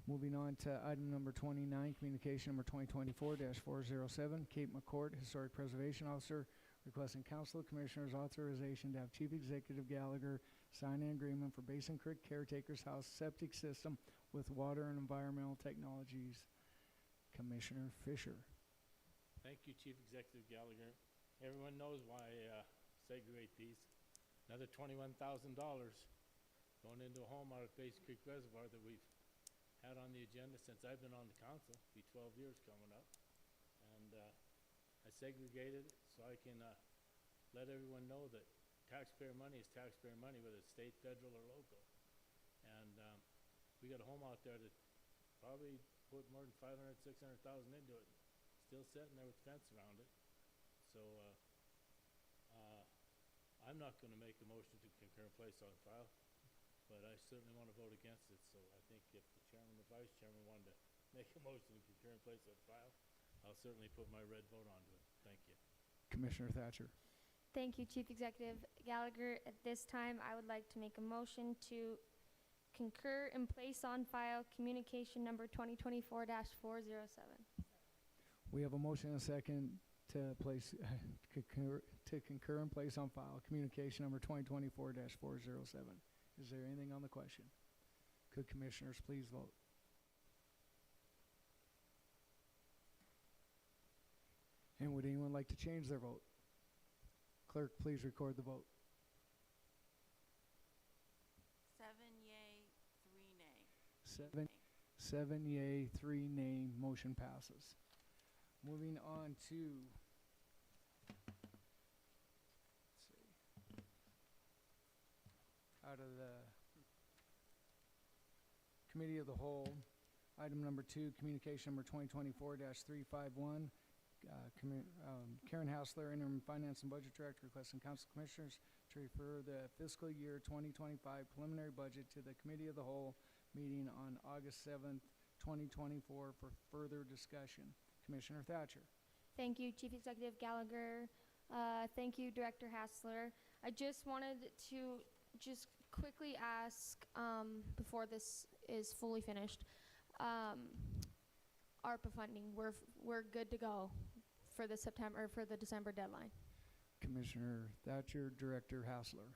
Moving on to item number 29, communication number 2024-407, Kate McCourt, Historic Preservation Officer, requesting Council of Commissioners authorization to have Chief Executive Gallagher sign an agreement for Basin Creek Caretaker's House septic system with Water and Environmental Technologies. Commissioner Fisher. Thank you, Chief Executive Gallagher. Everyone knows why I segregate these. Another $21,000 going into a home out at Basin Creek Reservoir that we've had on the agenda since I've been on the council. Be 12 years coming up. And I segregated it so I can let everyone know that taxpayer money is taxpayer money, whether it's state, federal, or local. And we got a home out there that probably put more than $500,000, $600,000 into it. Still sitting there with the fence around it. So I'm not going to make a motion to concur and place on file, but I certainly want to vote against it. So I think if the chairman or vice chairman wanted to make a motion to concur and place on file, I'll certainly put my red vote onto it. Thank you. Commissioner Thatcher. Thank you, Chief Executive Gallagher. At this time, I would like to make a motion to concur and place on file communication number 2024-407. We have a motion and a second to place concur and place on file communication number 2024-407. Is there anything on the question? Could commissioners please vote? And would anyone like to change their vote? Clerk, please record the vote. 7 yea, 3 nay. 7 yea, 3 nay, motion passes. Moving on to, let's see, out of the Committee of the Whole, item number 2, communication number 2024-351, Karen Hassler, Interim Finance and Budget Director, requesting Council Commissioners to refer the fiscal year 2025 preliminary budget to the Committee of the Whole meeting on August 7th, 2024 for further discussion. Commissioner Thatcher. Thank you, Chief Executive Gallagher. Thank you, Director Hassler. I just wanted to just quickly ask, before this is fully finished, ARPA funding, we're good to go for the December deadline. Commissioner Thatcher, Director Hassler.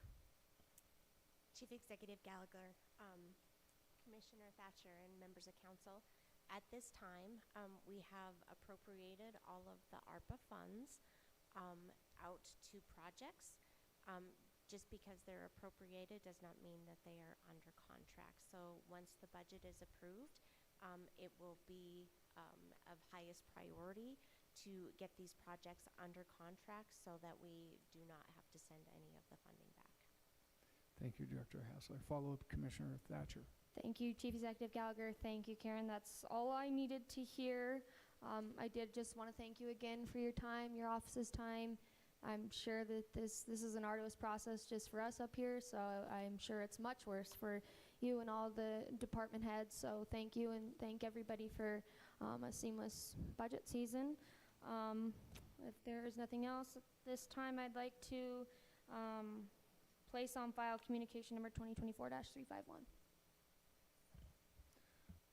Chief Executive Gallagher, Commissioner Thatcher, and members of council, at this time, we have appropriated all of the ARPA funds out to projects. Just because they're appropriated does not mean that they are under contract. So once the budget is approved, it will be of highest priority to get these projects under contract so that we do not have to send any of the funding back. Thank you, Director Hassler. Follow-up, Commissioner Thatcher. Thank you, Chief Executive Gallagher. Thank you, Karen. That's all I needed to hear. I did just want to thank you again for your time, your office's time. I'm sure that this is an arduous process just for us up here, so I'm sure it's much worse for you and all the department heads. So thank you, and thank everybody for a seamless budget season. If there is nothing else at this time, I'd like to place on file communication number 2024-351.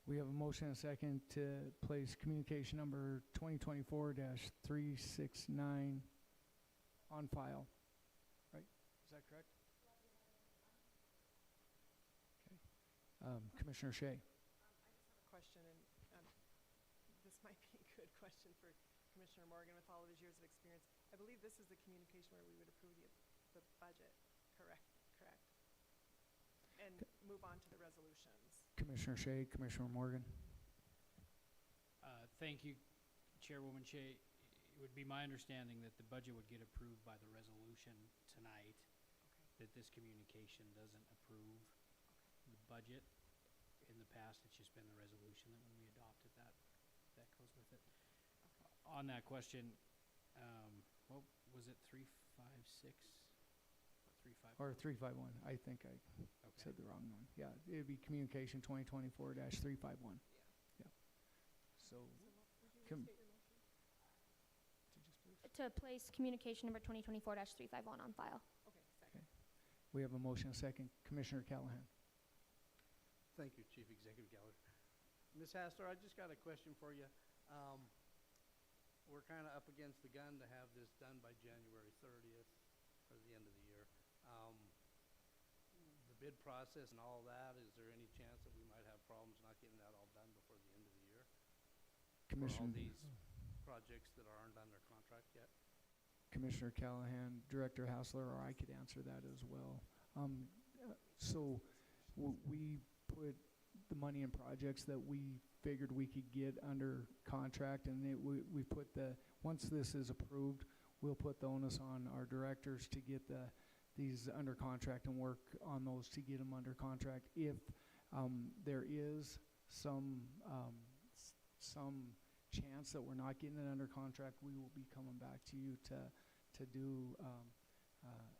We have a motion and a second to place communication number 2024-369 on file. Right? Is that correct? Okay. Commissioner Shea. I just have a question, and this might be a good question for Commissioner Morgan with all of his years of experience. I believe this is the communication where we would approve the budget, correct? And move on to the resolutions. Commissioner Shea, Commissioner Morgan. Thank you, Chairwoman Shea. It would be my understanding that the budget would get approved by the resolution tonight, that this communication doesn't approve the budget. In the past, it's just been the resolution that when we adopted that goes with it. On that question, what was it, 356? 351? Or 351. I think I said the wrong one. Yeah, it would be communication 2024-351. Yeah. So, To place communication number 2024-351 on file. Okay, second. we have a motion and a second. Commissioner Callahan. Thank you, Chief Executive Gallagher. Ms. Hassler, I just got a question for you. We're kind of up against the gun to have this done by January 30th, or the end of the year. The bid process and all that, is there any chance that we might have problems not getting that all done before the end of the year? Commissioner. For all these projects that aren't under contract yet? Commissioner Callahan, Director Hassler, or I could answer that as well. So we put the money in projects that we figured we could get under contract, and we put once this is approved, we'll put the onus on our directors to get these under contract and work on those to get them under contract. If there is some chance that we're not getting it under contract, we will be coming back to you to do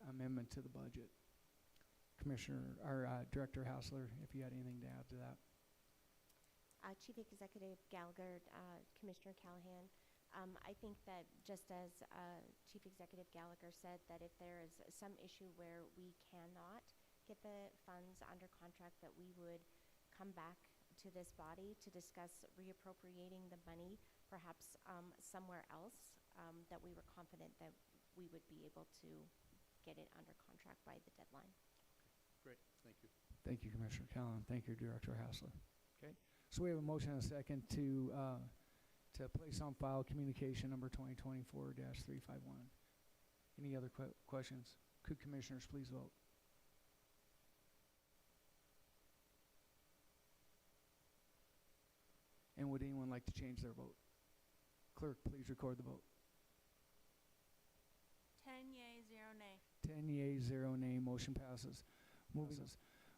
amendment to the budget. Commissioner or Director Hassler, if you had anything to add to that. Chief Executive Gallagher, Commissioner Callahan, I think that just as Chief Executive Gallagher said, that if there is some issue where we cannot get the funds under contract, that we would come back to this body to discuss reappropriating the money, perhaps somewhere else, that we were confident that we would be able to get it under contract by the deadline. Great, thank you. Thank you, Commissioner Callahan. Thank you, Director Hassler. Okay, so we have a motion and a second to place on file communication number 2024-351. Any other questions? Could commissioners please vote? And would anyone like to change their vote? Clerk, please record the vote. 10 yea, 0 nay. 10 yea, 0 nay. Motion passes.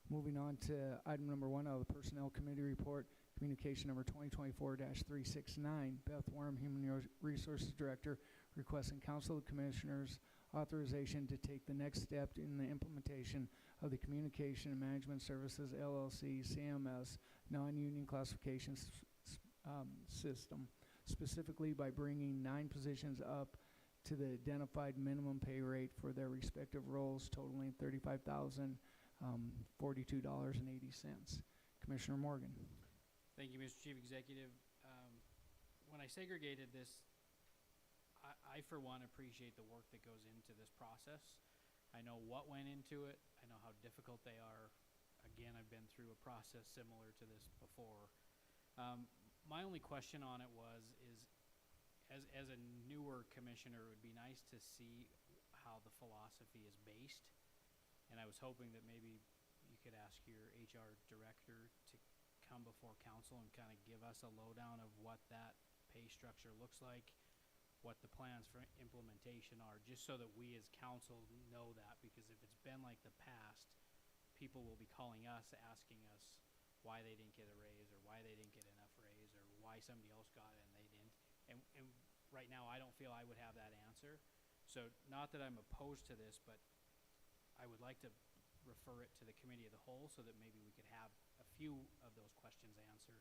Moving on to item number 1 of the Personnel Committee report, communication number 2024-369. Beth Worm, Human Resources Director, requesting Council of Commissioners authorization to take the next step in the implementation of the Communication and Management Services LLC CMS non-union classification system, specifically by bringing 9 positions up to the identified minimum pay rate for their respective roles, totaling $35,042.80. Commissioner Morgan. Thank you, Mr. Chief Executive. When I segregated this, I for one appreciate the work that goes into this process. I know what went into it. I know how difficult they are. Again, I've been through a process similar to this before. My only question on it as a newer commissioner, it would be nice to see how the philosophy is based. And I was hoping that maybe you could ask your HR director to come before council and kind of give us a lowdown of what that pay structure looks like, what the plans for implementation are, just so that we as council know that. Because if it's been like the past, people will be calling us, asking us why they didn't get a raise, or why they didn't get enough raise, or why somebody else got it and they didn't. And right now, I don't feel I would have that answer. So not that I'm opposed to this, but I would like to refer it to the committee of the whole so that maybe we could have a few of those questions answered,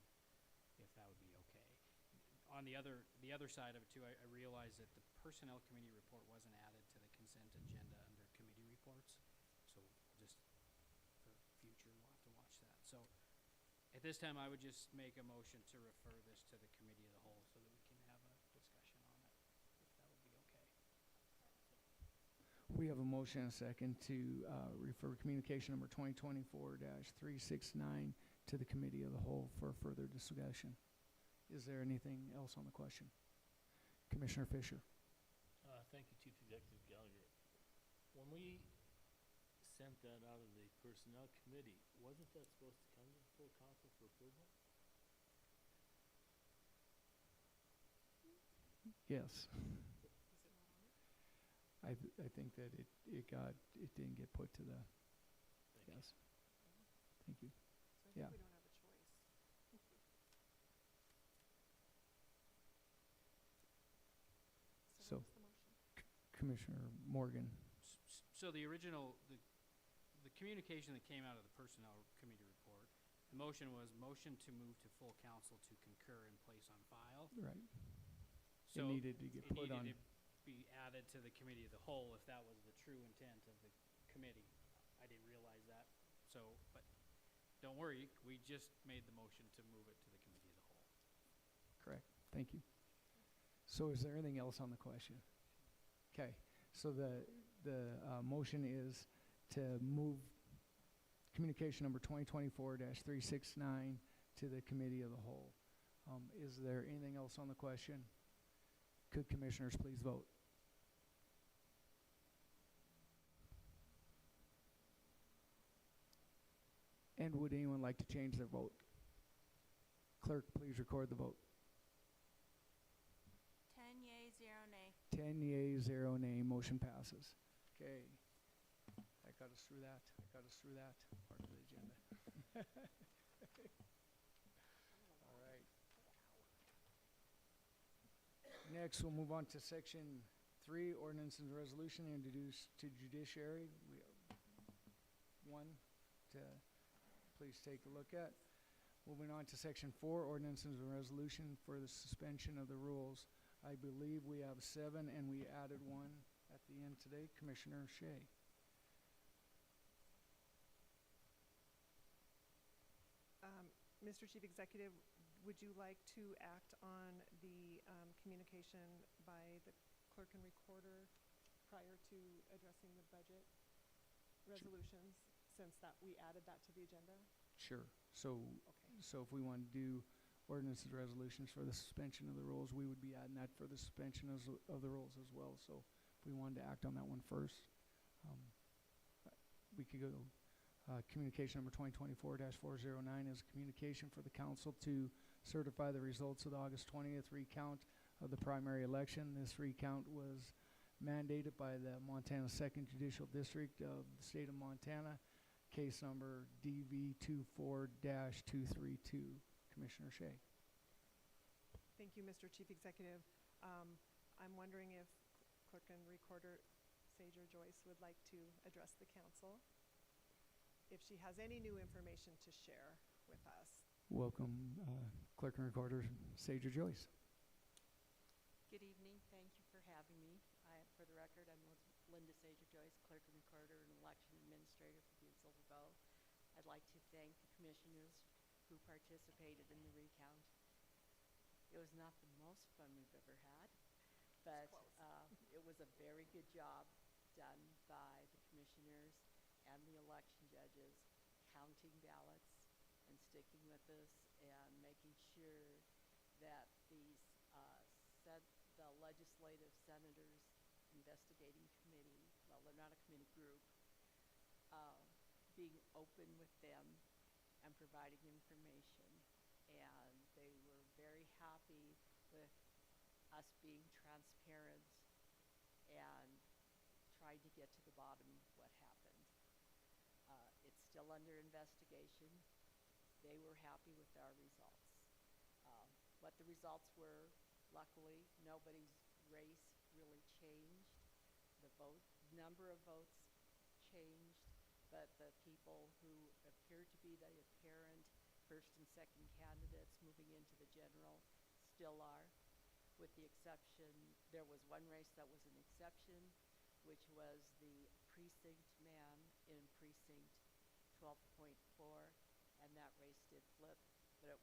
if that would be okay. On the other side of it too, I realize that the personnel committee report wasn't added to the consent agenda under committee reports. So just for future, we'll have to watch that. So at this time, I would just make a motion to refer this to the committee of the whole so that we can have a discussion on it, if that would be okay. We have a motion and a second to refer communication number 2024-369 to the committee of the whole for further discussion. Is there anything else on the question? Commissioner Fisher. Thank you, Chief Executive Gallagher. When we sent that out of the Personnel Committee, wasn't that supposed to come to the full council for approval? Yes. I think that it didn't get put to the. Yes. Thank you. So I think Yeah. we don't have a choice. So, what was the motion? Commissioner Morgan. So the original, the communication that came out of the personnel committee report, the motion was motion to move to full council to concur and place on file. Right. So it needed to get put on. It needed to be added to the committee of the whole if that was the true intent of the committee. I didn't realize that. So, but don't worry, we just made the motion to move it to the committee of the whole. Correct. Thank you. So is there anything else on the question? Okay. So the motion is to move communication number 2024-369 to the committee of the whole. Is there anything else on the question? Could commissioners please vote? And would anyone like to change their vote? Clerk, please record the vote. 10 yea, 0 nay. 10 yea, 0 nay. Motion passes. Okay. That got us through that. That got us through that part of the agenda. All right. Next, we'll move on to section 3, ordinance and resolution introduced to judiciary. We have one to please take a look at. Moving on to section 4, ordinances and resolution for the suspension of the rules. I believe we have 7, and we added one at the end today. Commissioner Shea. Mr. Chief Executive, would you like to act on the communication by the clerk and recorder prior to addressing the budget resolutions, since that we added that to the agenda? Sure. So, Okay. so if we want to do ordinances and resolutions for the suspension of the rules, we would be adding that for the suspension of the rules as well. So if we wanted to act on that one first, we could go communication number 2024-409 is communication for the council to certify the results of the August 20th recount of the primary election. This recount was mandated by the Montana 2nd Judicial District of the state of Montana, case number DV24-232. Commissioner Shea. Thank you, Mr. Chief Executive. I'm wondering if Clerk and Recorder Sager Joyce would like to address the council, if she has any new information to share with us. Welcome, Clerk and Recorder Sager Joyce. Good evening. Thank you for having me. For the record, I'm Linda Sager Joyce, Clerk and Recorder and Election Administrator for Butte-Silver Bow. I'd like to thank the commissioners who participated in the recount. It was not the most fun we've ever had, But it was a very good job done by the commissioners and the election judges, counting ballots and sticking with us and making sure that the legislative senators investigating committee, well, they're not a committee group, being open with them and providing information. And they were very happy with us being transparent and trying to get to the bottom of what happened. It's still under investigation. They were happy with our results. What the results were, luckily, nobody's race really changed. The number of votes changed, but the people who appeared to be the apparent first and second candidates moving into the general still are, with the exception, there was one race that was an exception, which was the precinct man in precinct 12.4, and that race did flip, but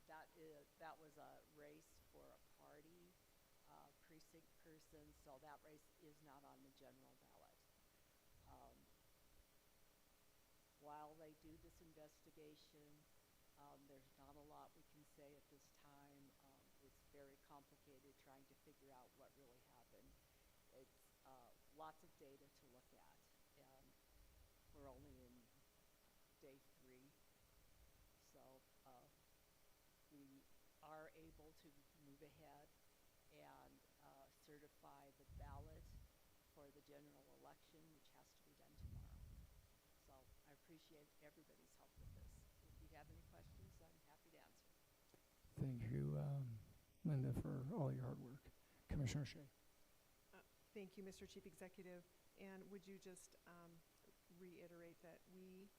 that was a race for a party precinct person, so that race is not on the general ballot. While they do this investigation, there's not a lot we can say at this time. It's very complicated trying to figure out what really happened. It's lots of data to look at, and we're only in day 3, so we are able to move ahead and certify the ballot for the general election, which has to be done tomorrow. So I appreciate everybody's help with this. If you have any questions, I'm happy to answer. Thank you, Linda, for all your hard work. Commissioner Shea. Thank you, Mr. Chief Executive. And would you just reiterate that we,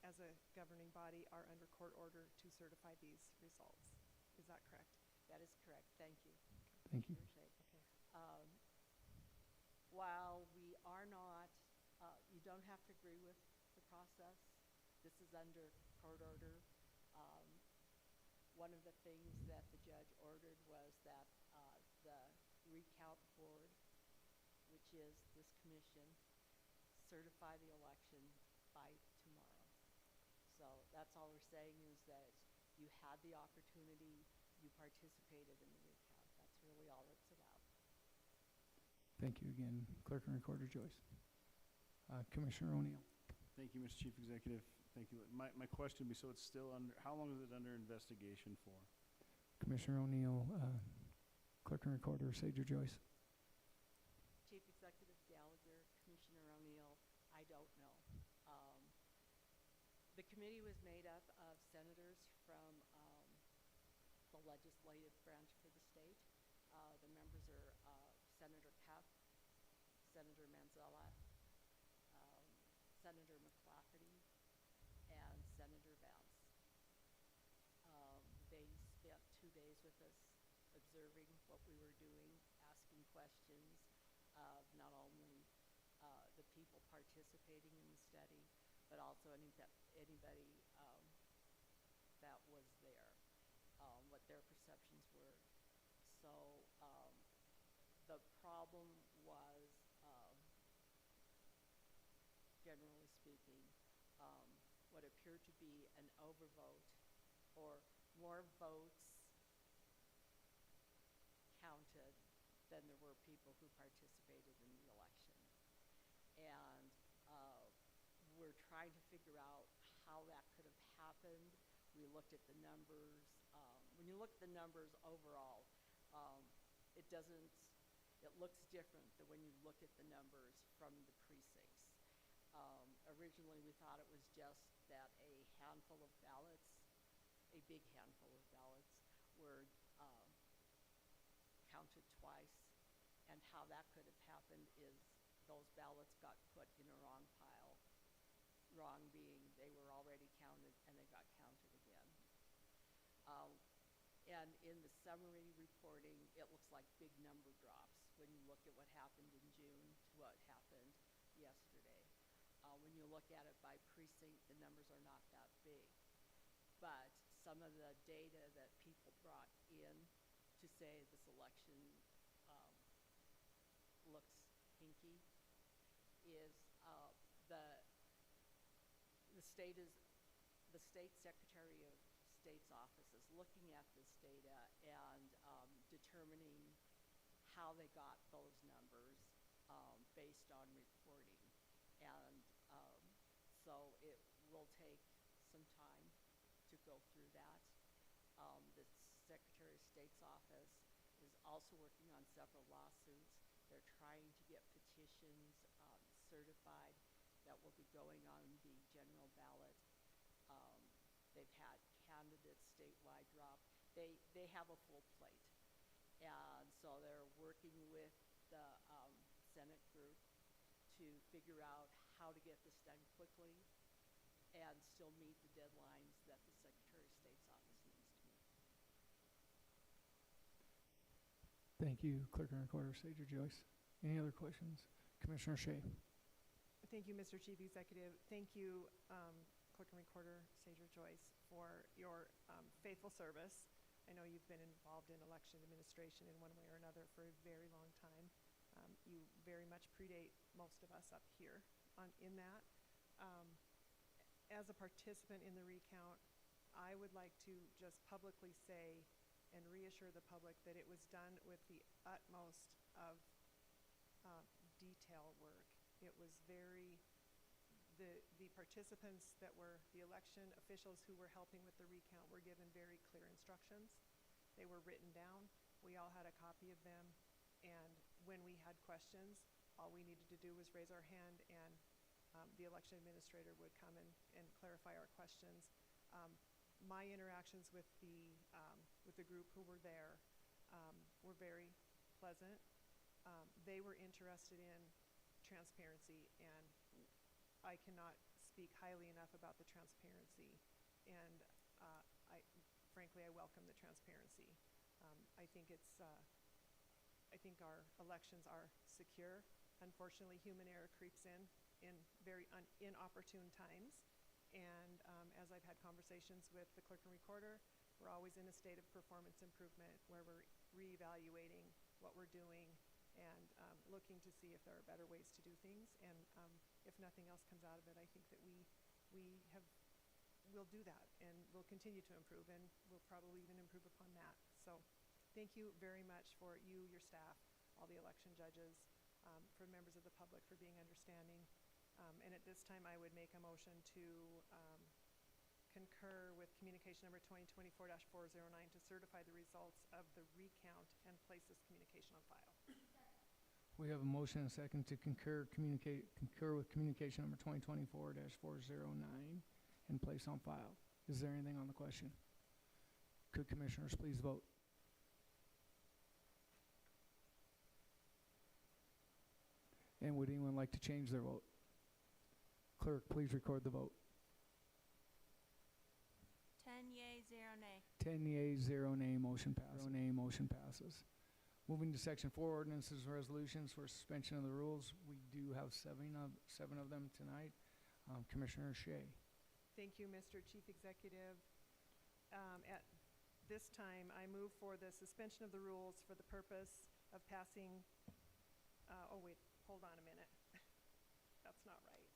as a governing body, are under court order to certify these results? Is that correct? That is correct. Thank you. Thank you. Okay. While we are not, you don't have to agree with the process. This is under court order. One of the things that the judge ordered was that the recount board, which is this commission, certify the election by tomorrow. So that's all we're saying, is that you had the opportunity, you participated in the recount. That's really all it's about. Thank you again, Clerk and Recorder Joyce. Commissioner O'Neill. Thank you, Mr. Chief Executive. Thank you. My question would be, so it's still under, how long is it under investigation for? Commissioner O'Neill, Clerk and Recorder Sager Joyce. Chief Executive Gallagher, Commissioner O'Neill, I don't know. The committee was made up of senators from the legislative branch for the state. The members are Senator Cupp, Senator Manzella, Senator McClafferty, and Senator Vance. They spent 2 days with us observing what we were doing, asking questions of not only the people participating in the study, but also anybody that was there, what their perceptions were. So the problem was, generally speaking, what appeared to be an overvote, or more votes counted than there were people who participated in the election. And we're trying to figure out how that could have happened. We looked at the numbers. When you look at the numbers overall, it looks different than when you look at the numbers from the precincts. Originally, we thought it was just that a handful of ballots, a big handful of ballots, were counted twice. And how that could have happened is those ballots got put in a wrong pile. Wrong being they were already counted and they got counted again. And in the summary reporting, it looks like big number drops when you look at what happened in June to what happened yesterday. When you look at it by precinct, the numbers are not that big. But some of the data that people brought in to say this election looks hinky is the state is the state Secretary of State's office is looking at this data and determining how they got those numbers based on reporting. And so it will take some time to go through that. The Secretary of State's office is also working on several lawsuits. They're trying to get petitions certified that will be going on the general ballot. They've had candidates statewide drop. They have a full plate. And so they're working with the Senate group to figure out how to get this done quickly and still meet the deadlines that the Secretary of State's office needs to meet. Thank you, Clerk and Recorder Sager Joyce. Any other questions? Commissioner Shea. Thank you, Mr. Chief Executive. Thank you, Clerk and Recorder Sager Joyce, for your faithful service. I know you've been involved in election administration in one way or another for a very long time. You very much predate most of us up here in that. As a participant in the recount, I would like to just publicly say and reassure the public that it was done with the utmost of detail work. It was the participants that were the election officials who were helping with the recount were given very clear instructions. They were written down. We all had a copy of them. And when we had questions, all we needed to do was raise our hand, and the election administrator would come and clarify our questions. My interactions with the group who were there were very pleasant. They were interested in transparency, and I cannot speak highly enough about the transparency. And frankly, I welcome the transparency. I think our elections are secure. Unfortunately, human error creeps in very inopportune times. And as I've had conversations with the Clerk and Recorder, we're always in a state of performance improvement where we're reevaluating what we're doing and looking to see if there are better ways to do things. And if nothing else comes out of it, I think that we'll do that, and we'll continue to improve, and we'll probably even improve upon that. So thank you very much for you, your staff, all the election judges, for members of the public for being understanding. And at this time, I would make a motion to concur with communication number 2024-409 to certify the results of the recount and place this communication on file. We have a motion and a second to concur with communication number 2024-409 and place on file. Is there anything on the question? Could commissioners please vote? And would anyone like to change their vote? Clerk, please record the vote. 10 yea, 0 nay. 10 yeas, 0 nay, motion passes. Moving to section 4, ordinances and resolutions for suspension of the rules. We do have seven of them tonight. Commissioner Shea. Thank you, Mr. Chief Executive. At this time, I move for the suspension of the rules for the purpose of passing, oh wait, hold on a minute. That's not right.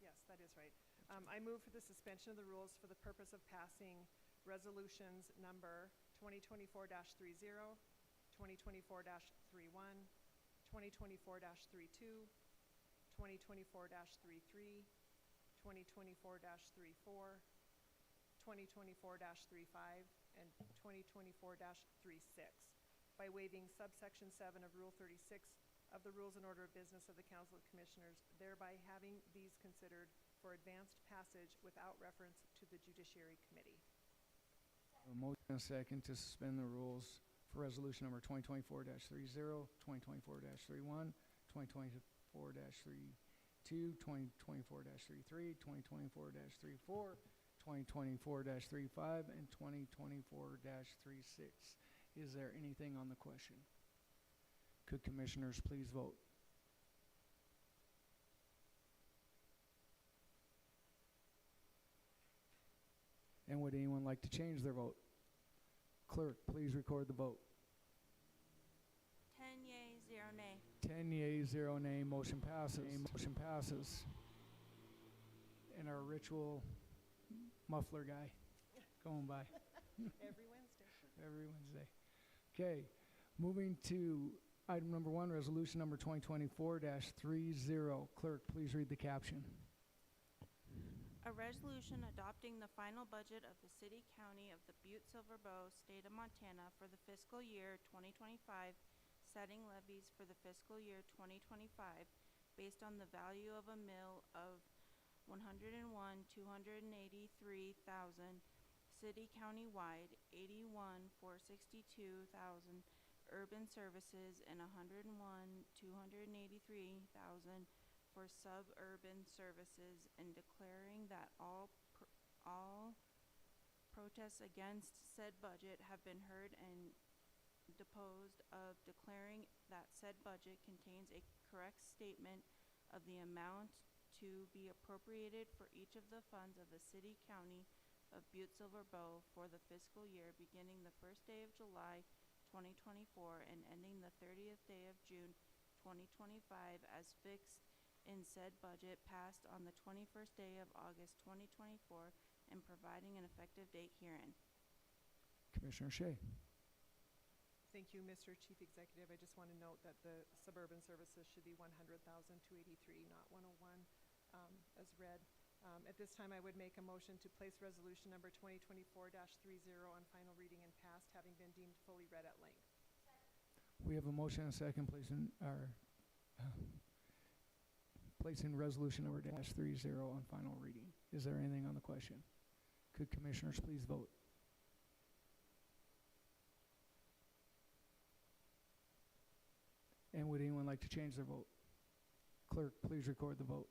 Yes, that is right. I move for the suspension of the rules for the purpose of passing resolutions number 2024-30, 2024-31, 2024-32, 2024-33, 2024-34, 2024-35, and 2024-36 by waiving subsection 7 of Rule 36 of the Rules and Order of Business of the Council of Commissioners, thereby having these considered for advanced passage without reference to the Judiciary Committee. A motion and a second to suspend the rules for resolution number 2024-30, 2024-31, 2024-32, 2024-33, 2024-34, 2024-35, and 2024-36. Is there anything on the question? Could commissioners please vote? And would anyone like to change their vote? Clerk, please record the vote. 10 yea, 0 nay. 10 yeas, 0 nay, motion passes. Motion passes. And our ritual muffler guy going by Every Wednesday. every Wednesday. Okay, moving to item number 1, resolution number 2024-30. Clerk, please read the caption. A resolution adopting the final budget of the city county of the Butte-Silver, state of Montana for the fiscal year 2025, setting levies for the fiscal year 2025 based on the value of a mill of 101,283,000 city county-wide, 81,462,000 urban services, and 101,283,000 for suburban services, and declaring that all protests against said budget have been heard, and deposed of declaring that said budget contains a correct statement of the amount to be appropriated for each of the funds of the city county of Butte-Silver for the fiscal year beginning the first day of July 2024 and ending the 30th day of June 2025 as fixed in said budget, passed on the 21st day of August 2024, and providing an effective date herein. Commissioner Shea. Thank you, Mr. Chief Executive. I just want to note that the suburban services should be 100,283, not 101, as read. At this time, I would make a motion to place resolution number 2024-30 on final reading and passed, having been deemed fully read at length. We have a motion and a second placing resolution number -30 on final reading. Is there anything on the question? Could commissioners please vote? And would anyone like to change their vote? Clerk, please record the vote.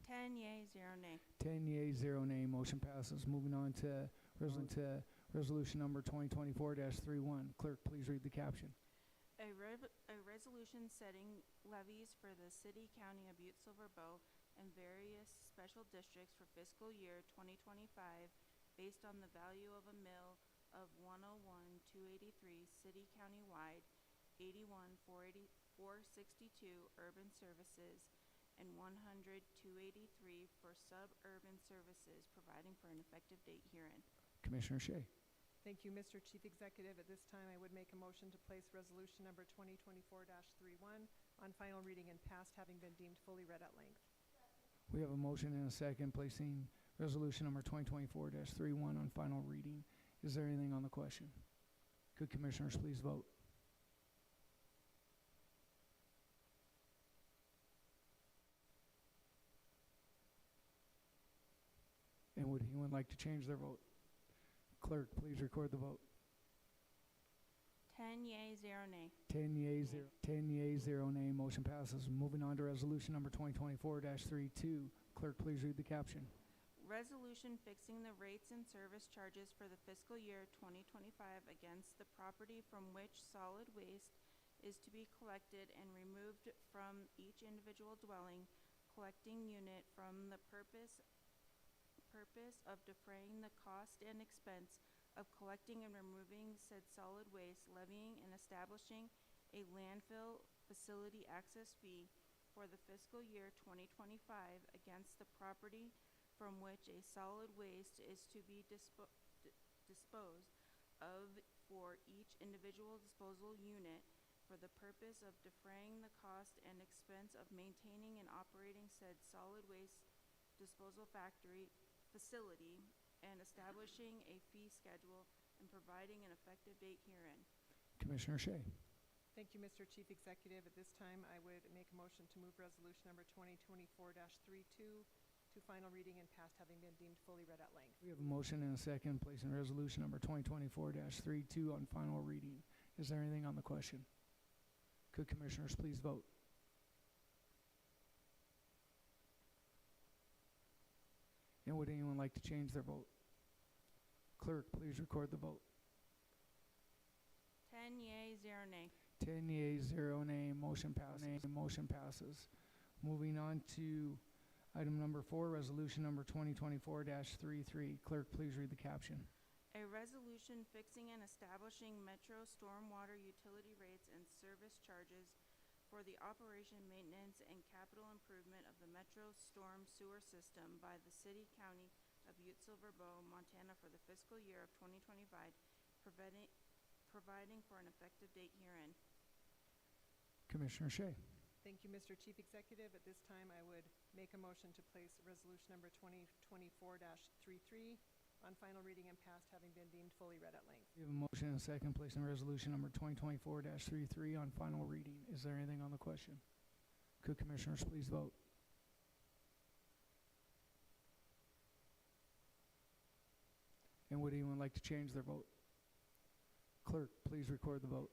10 yea, 0 nay. 10 yeas, 0 nay, motion passes. Moving on to resolution number 2024-31. Clerk, please read the caption. A resolution setting levies for the city county of Butte-Silver and various special districts for fiscal year 2025 based on the value of a mill of 101,283 city county-wide, 81,462 urban services, and 100,283 for suburban services, providing for an effective date herein. Commissioner Shea. Thank you, Mr. Chief Executive. At this time, I would make a motion to place resolution number 2024-31 on final reading and passed, having been deemed fully read at length. We have a motion and a second placing resolution number 2024-31 on final reading. Is there anything on the question? Could commissioners please vote? And would anyone like to change their vote? Clerk, please record the vote. 10 yea, 0 nay. 10 yeas, 0 nay, motion passes. Moving on to resolution number 2024-32. Clerk, please read the caption. Resolution fixing the rates and service charges for the fiscal year 2025 against the property from which solid waste is to be collected and removed from each individual dwelling, collecting unit from the purpose of defraying the cost and expense of collecting and removing said solid waste, levying and establishing a landfill facility access fee for the fiscal year 2025 against the property from which a solid waste is to be disposed of for each individual disposal unit for the purpose of defraying the cost and expense of maintaining and operating said solid waste disposal facility and establishing a fee schedule and providing an effective date herein. Commissioner Shea. Thank you, Mr. Chief Executive. At this time, I would make a motion to move resolution number 2024-32 to final reading and passed, having been deemed fully read at length. We have a motion and a second placing resolution number 2024-32 on final reading. Is there anything on the question? Could commissioners please vote? And would anyone like to change their vote? Clerk, please record the vote. 10 yea, 0 nay. 10 yeas, 0 nay, motion passes. Moving on to Item number 4, resolution number 2024-33. Clerk, please read the caption. A resolution fixing and establishing Metro stormwater utility rates and service charges for the operation, maintenance, and capital improvement of the Metro storm sewer system by the city, county of Butte-Silver, Montana for the fiscal year of 2025, providing for an effective date herein. Commissioner Shea. Thank you, Mr. Chief Executive. At this time, I would make a motion to place resolution number 2024-33 on final reading and passed, having been deemed fully read at length. We have a motion and a second placing resolution number 2024-33 on final reading. Is there anything on the question? Could commissioners please vote? And would anyone like to change their vote? Clerk, please record the vote.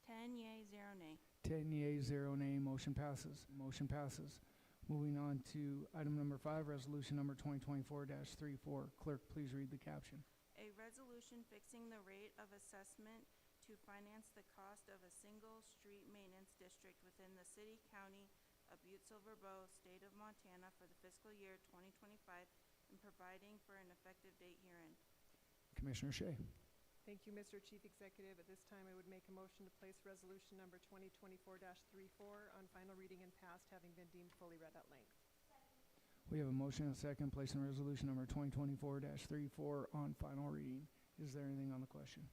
10 yea, 0 nay. 10 yea, 0 nay. Motion passes. Motion passes. Moving on to item number 5, resolution number 2024-34. Clerk, please read the caption. A resolution fixing the rate of assessment to finance the cost of a single street maintenance district within the city, county of Butte-Silver, state of Montana for the fiscal year 2025 and providing for an effective date herein. Commissioner Shea. Thank you, Mr. Chief Executive. At this time, I would make a motion to place resolution number 2024-34 on final reading and passed, having been deemed fully read at length. We have a motion and a second placing resolution number 2024-34 on final reading. Is there anything on the question?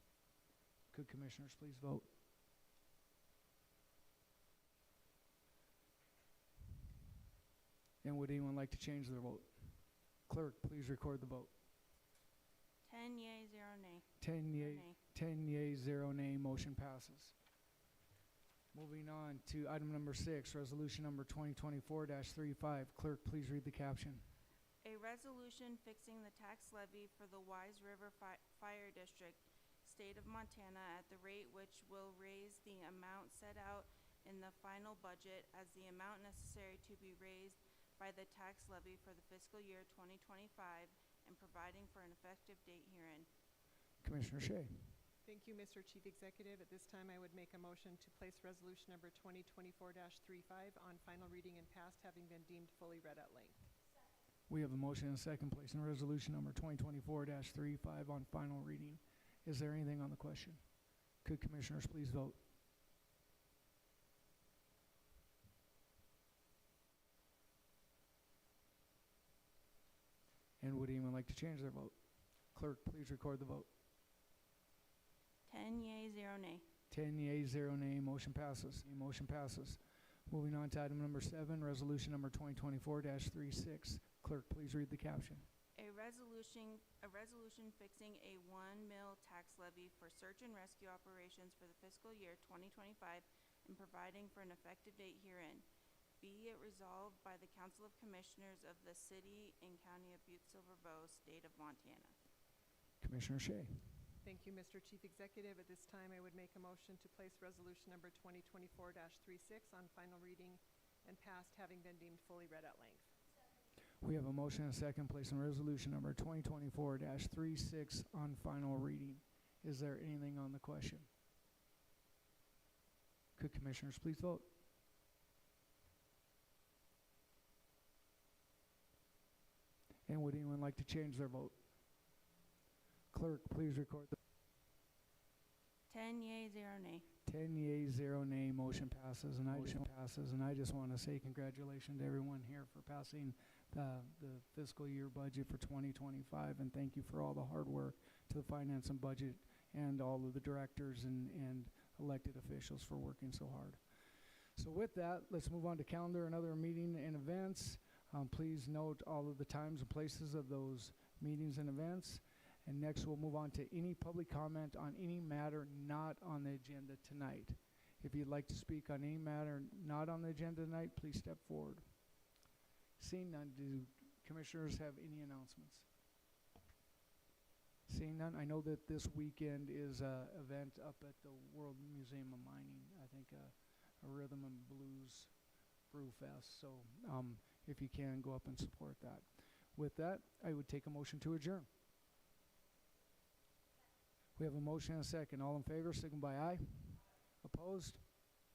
Could commissioners please vote? And would anyone like to change their vote? Clerk, please record the vote. 10 yea, 0 nay. 10 yea, Nay. 10 yea, 0 nay. Motion passes. Moving on to item number 6, resolution number 2024-35. Clerk, please read the caption. A resolution fixing the tax levy for the Wise River Fire District, state of Montana, at the rate which will raise the amount set out in the final budget as the amount necessary to be raised by the tax levy for the fiscal year 2025 and providing for an effective date herein. Commissioner Shea. Thank you, Mr. Chief Executive. At this time, I would make a motion to place resolution number 2024-35 on final reading and passed, having been deemed fully read at length. We have a motion and a second placing resolution number 2024-35 on final reading. Is there anything on the question? Could commissioners please vote? And would anyone like to change their vote? Clerk, please record the vote. 10 yea, 0 nay. 10 yea, 0 nay. Motion passes. Motion passes. Moving on to item number 7, resolution number 2024-36. Clerk, please read the caption. A resolution fixing a 1 mil tax levy for search and rescue operations for the fiscal year 2025 and providing for an effective date herein. Be it resolved by the Council of Commissioners of the City and County of Butte-Silver, state of Montana. Commissioner Shea. Thank you, Mr. Chief Executive. At this time, I would make a motion to place resolution number 2024-36 on final reading and passed, having been deemed fully read at length. We have a motion and a second placing resolution number 2024-36 on final reading. Is there anything on the question? Could commissioners please vote? And would anyone like to change their vote? Clerk, please record the 10 yea, 0 nay. 10 yea, 0 nay. Motion passes, and I just want to say congratulations to everyone here for passing the fiscal year budget for 2025, and thank you for all the hard work to the finance and budget and all of the directors and elected officials for working so hard. So with that, let's move on to calendar and other meeting and events. Please note all of the times and places of those meetings and events. And next, we'll move on to any public comment on any matter not on the agenda tonight. If you'd like to speak on any matter not on the agenda tonight, please step forward. Seeing none, do commissioners have any announcements? Seeing none, I know that this weekend is an event up at the World Museum of Mining, I think a rhythm and blues brew fest. So if you can, go up and support that. With that, I would take a motion to adjourn. We have a motion and a second. All in favor, signify by aye. Opposed?